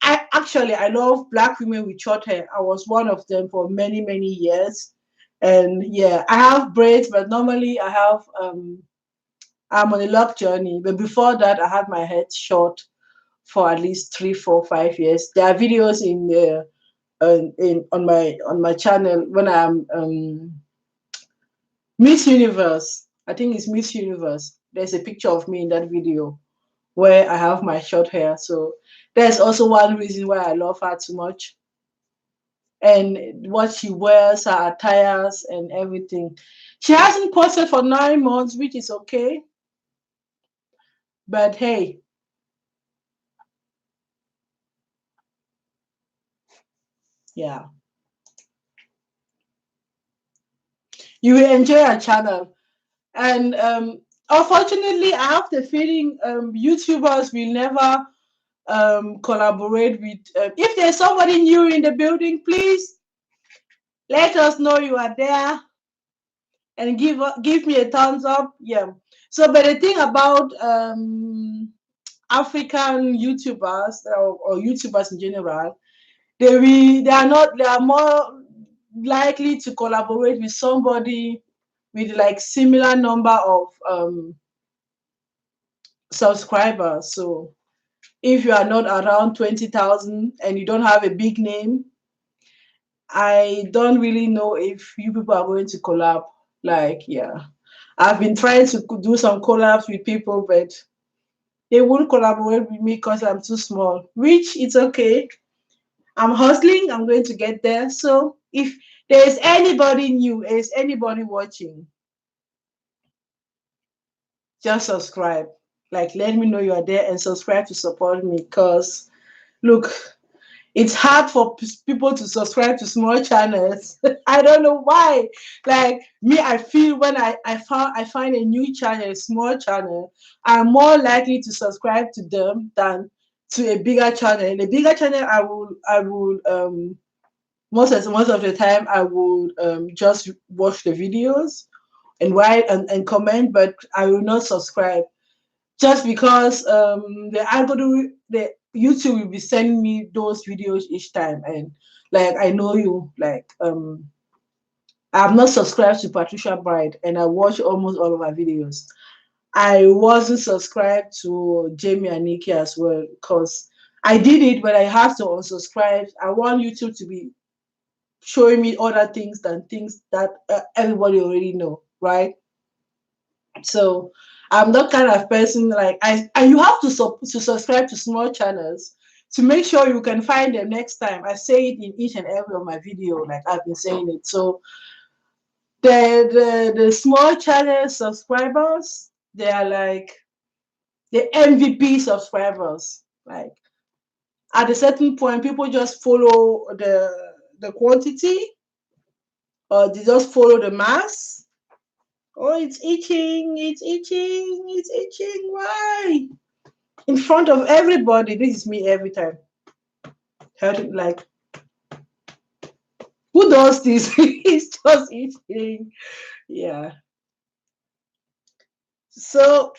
I love black women with short hair. I was one of them for many years, and yeah, I have braids, but normally I'm on a lock journey. But before that, I had my head short for at least 3, 4, 5 years. There are videos on my channel when I'm Miss Universe. I think it's Miss Universe. There's a picture of me in that video where I have my short hair. So there's also one reason why I love her too much. And what she wears, her attires, and everything. She hasn't posted for 9 months, which is okay. But hey, yeah, you will enjoy her channel. And unfortunately, I have the feeling YouTubers will never collaborate with. If there's somebody new in the building, please let us know you are there and give me a thumbs up. Yeah. So, but the thing about African YouTubers or YouTubers in general, they are more likely to collaborate with somebody with like similar number of subscribers. So if you are not around 20,000 and you don't have a big name, I don't really know if you people are going to collab. Like, yeah, I've been trying to do some collabs with people, but they won't collaborate with me because I'm too small, which it's okay. I'm hustling. I'm going to get there. So if there's anybody new, is anybody watching, just subscribe. Like, let me know you are there and subscribe to support me. Because, look, it's hard for people to subscribe to small channels. I don't know why. Like me, I feel when I find a new channel, a small channel, I'm more likely to subscribe to them than to a bigger channel. In a bigger channel, I will most of the time I would just watch the videos and write and comment, but I will not subscribe just because the algorithm, the YouTube will be sending me those videos each time, and like I know you, like I'm not subscribed to Patricia Bride, and I watch almost all of her videos. I wasn't subscribed to Jamie and Nikki as well because I did it, but I have to unsubscribe. I want YouTube to be showing me other things than things that everybody already know, right? So I'm that kind of person. Like and you have to subscribe to small channels to make sure you can find them next time. I say it in each and every of my video, like I've been saying it. So the small channel subscribers, They are like the MVP subscribers. Like at a certain point, people just follow the quantity, or they just follow the mass. Oh, it's itching, it's itching, it's itching. Why? In front of everybody. This is me every time. Like, who does this? It's just itching. Yeah. So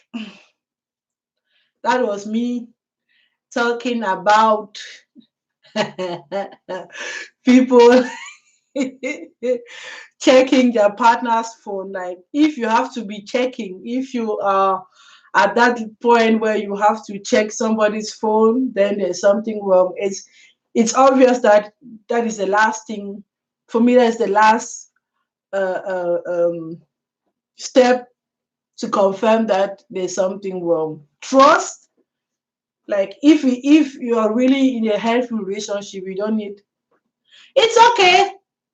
that was me talking about people checking their partner's phone. Like, if you have to be checking, if you are at that point where you have to check somebody's phone, then there's something wrong. It's obvious that that is the last thing. For me, that's the last step to confirm that there's something wrong. Trust, like if you are really in a healthy relationship, you don't need. It's okay.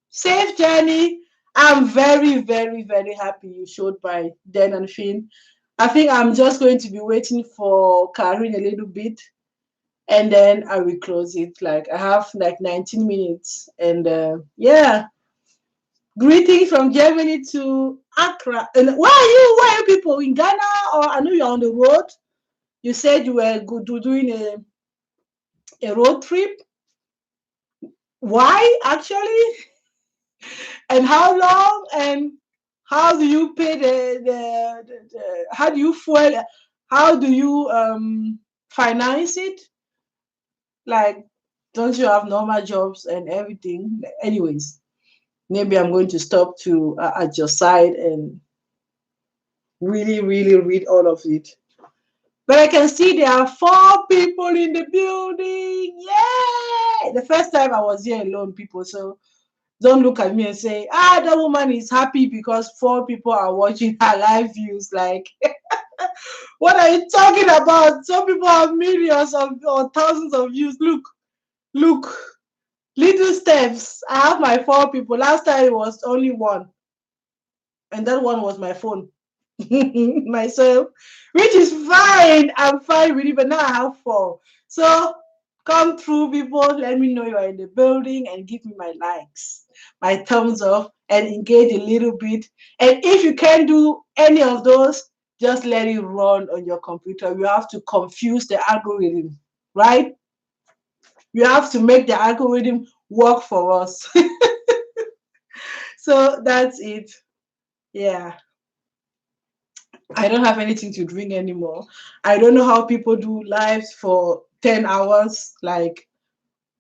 Safe journey. I'm very, very, very happy you showed by Dan and Finn. I think I'm just going to be waiting for Karin a little bit, and then I will close it. Like, I have like 19 minutes. And yeah. Greetings from Germany to Accra. And where are you people in Ghana? Or I know you're on the road. You said you were doing a road trip. Why actually? And how long? And how do you pay the how do you fuel? How do you finance it? Like, don't you have normal jobs and everything? Anyways, maybe I'm going to stop to at your side and really, really read all of it. But I can see there are 4 people in the building. Yay! The first time I was here alone, people. So don't look at me and say, that woman is happy because 4 people are watching her live views. Like, what are you talking about? Some people have millions of or thousands of views. Look, little steps. I have my 4 people. Last time it was only 1, and that one was my phone. Myself, which is fine. I'm fine with it, but now I have 4. So come through, people. Let me know you are in the building and give me my likes, my thumbs up, and engage a little bit. And if you can't do any of those, just let it run on your computer. You have to confuse the algorithm, right? You have to make the algorithm work for us. So that's it. Yeah. I don't have anything to drink anymore. I don't know how people do lives for 10 hours. Like,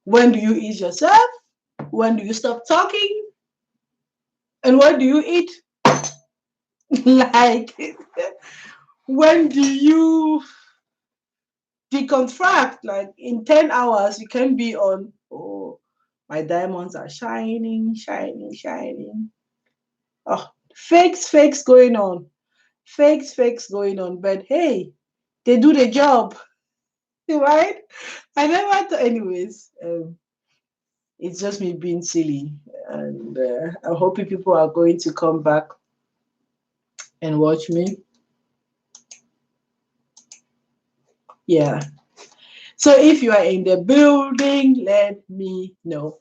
when do you eat yourself? When do you stop talking? And what do you eat? Like, when do you decontract? Like, in 10 hours, you can be on, oh, my diamonds are shining, shining, shining. Oh, fakes going on. Fakes going on. But hey, they do the job. Right? I never thought, anyways. It's just me being silly, and I'm hoping people are going to come back and watch me. Yeah. So if you are in the building, let me know.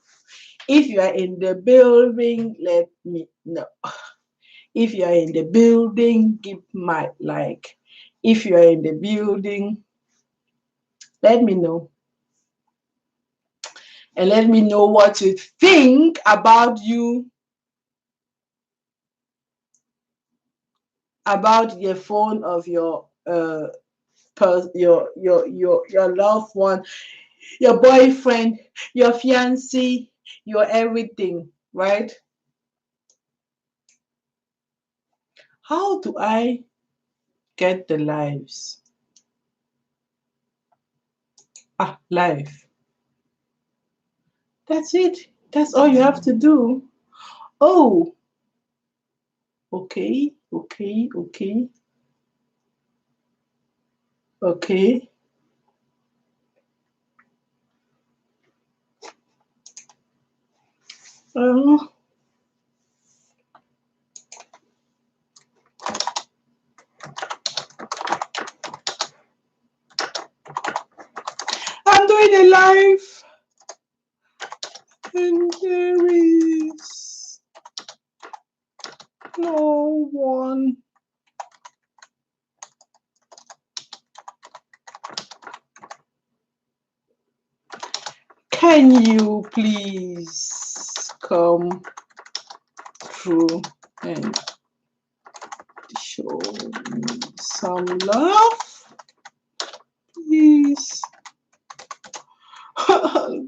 If you are in the building, let me know. If you are in the building, give my like. If you are in the building, let me know. And let me know what you think about the phone of your your loved one, your boyfriend, your fiancé, your everything, right? How do I get the lives? Live. That's it. That's all you have to do. Oh, okay, okay, okay, okay. Um, doing a live and there is no one. Can you please come through and show me some love, please?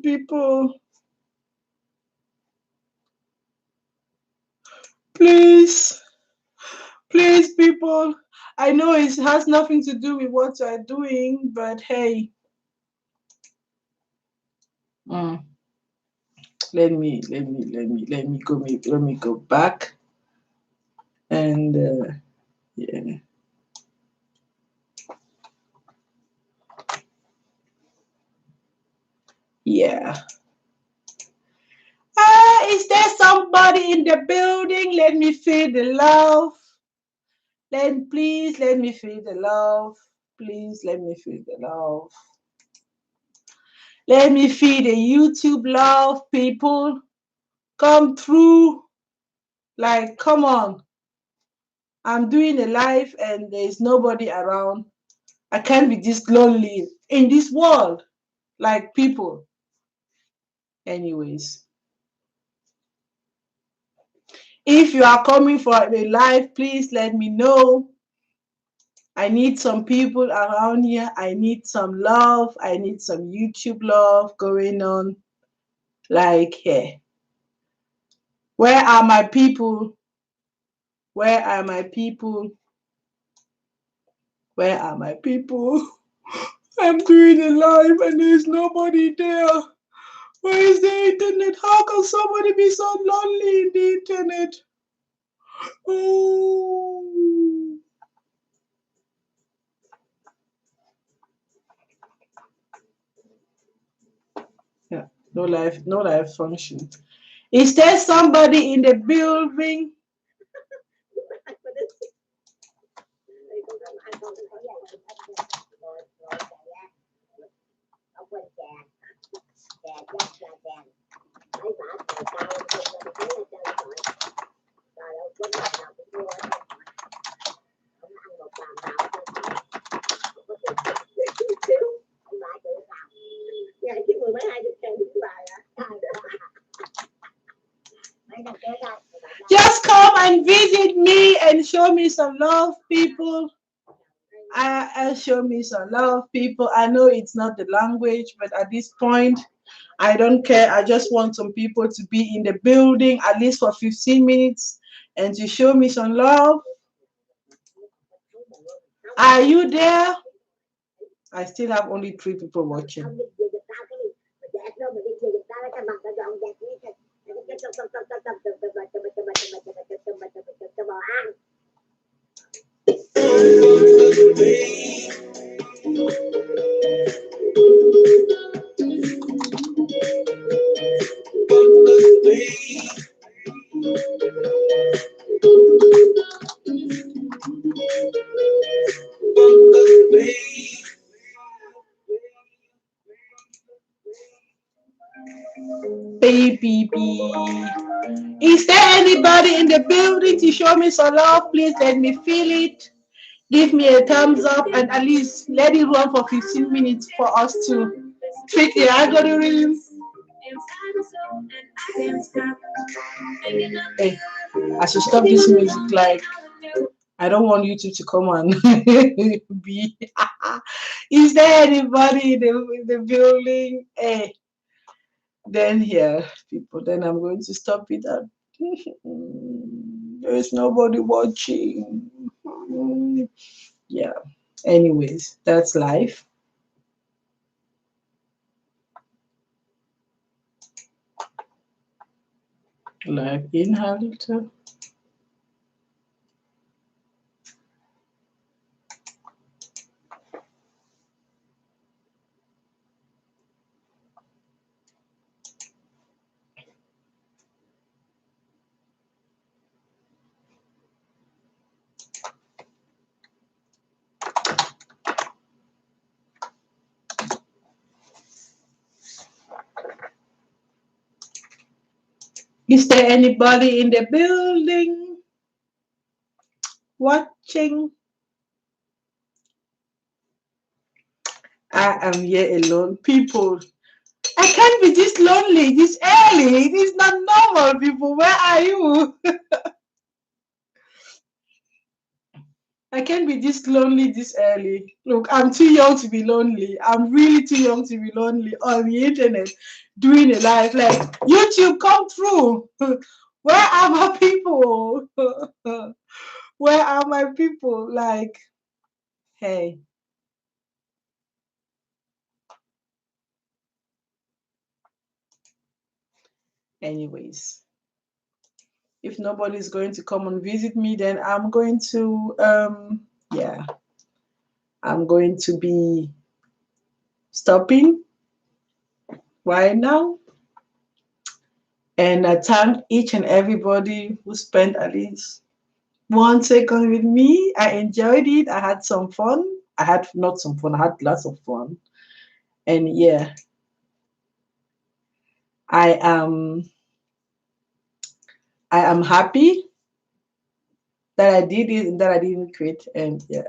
People, please, people. I know it has nothing to do with what you're doing, but hey, let me go back and yeah. Is there somebody in the building? Let me feel the love. Please let me feel the love. Please let me feel the love. Let me feel the YouTube love, people. Come through. Like, come on. I'm doing a live and there's nobody around. I can't be this lonely in this world. Like, people. Anyways. If you are coming for a live, please let me know. I need some people around here. I need some love. I need some YouTube love going on. Like, hey, where are my people? Where are my people? Where are my people? I'm doing a live and there's nobody there. Where is the internet? How can somebody be so lonely in the internet? Oh. Yeah, no live function. Is there somebody in the building? Just come and visit me and show me some love, people. Show me some love, people. I know it's not the language, but at this point, I don't care. I just want some people to be in the building at least for 15 minutes and to show me some love. Are you there? I still have only 3 people watching. Baby. Is there anybody in the building to show me some love? Please let me feel it. Give me a thumbs up and at least let it run for 15 minutes for us to trick the algorithm. Hey, I should stop this music. Like, I don't want YouTube to come on. Be. Is there anybody in the building? Hey, then here, people. Then I'm going to stop it at. There is nobody watching. Yeah. Anyways, that's life. Live inhalator. Is there anybody in the building watching? I am here alone. People, I can't be this lonely this early. It is not normal, people. Where are you? I can't be this lonely this early. Look, I'm too young to be lonely. I'm really too young to be lonely on the internet doing a live. Like, YouTube, come through. Where are my people? Where are my people? Like, hey, anyways, if nobody's going to come and visit me, then I'm going to, yeah, I'm going to be stopping right now. And I thank each and everybody who spent at least 1 second with me. I enjoyed it. I had some fun. I had not some fun, I had lots of fun. And yeah, I am I am happy that I did it and that I didn't quit. And yeah,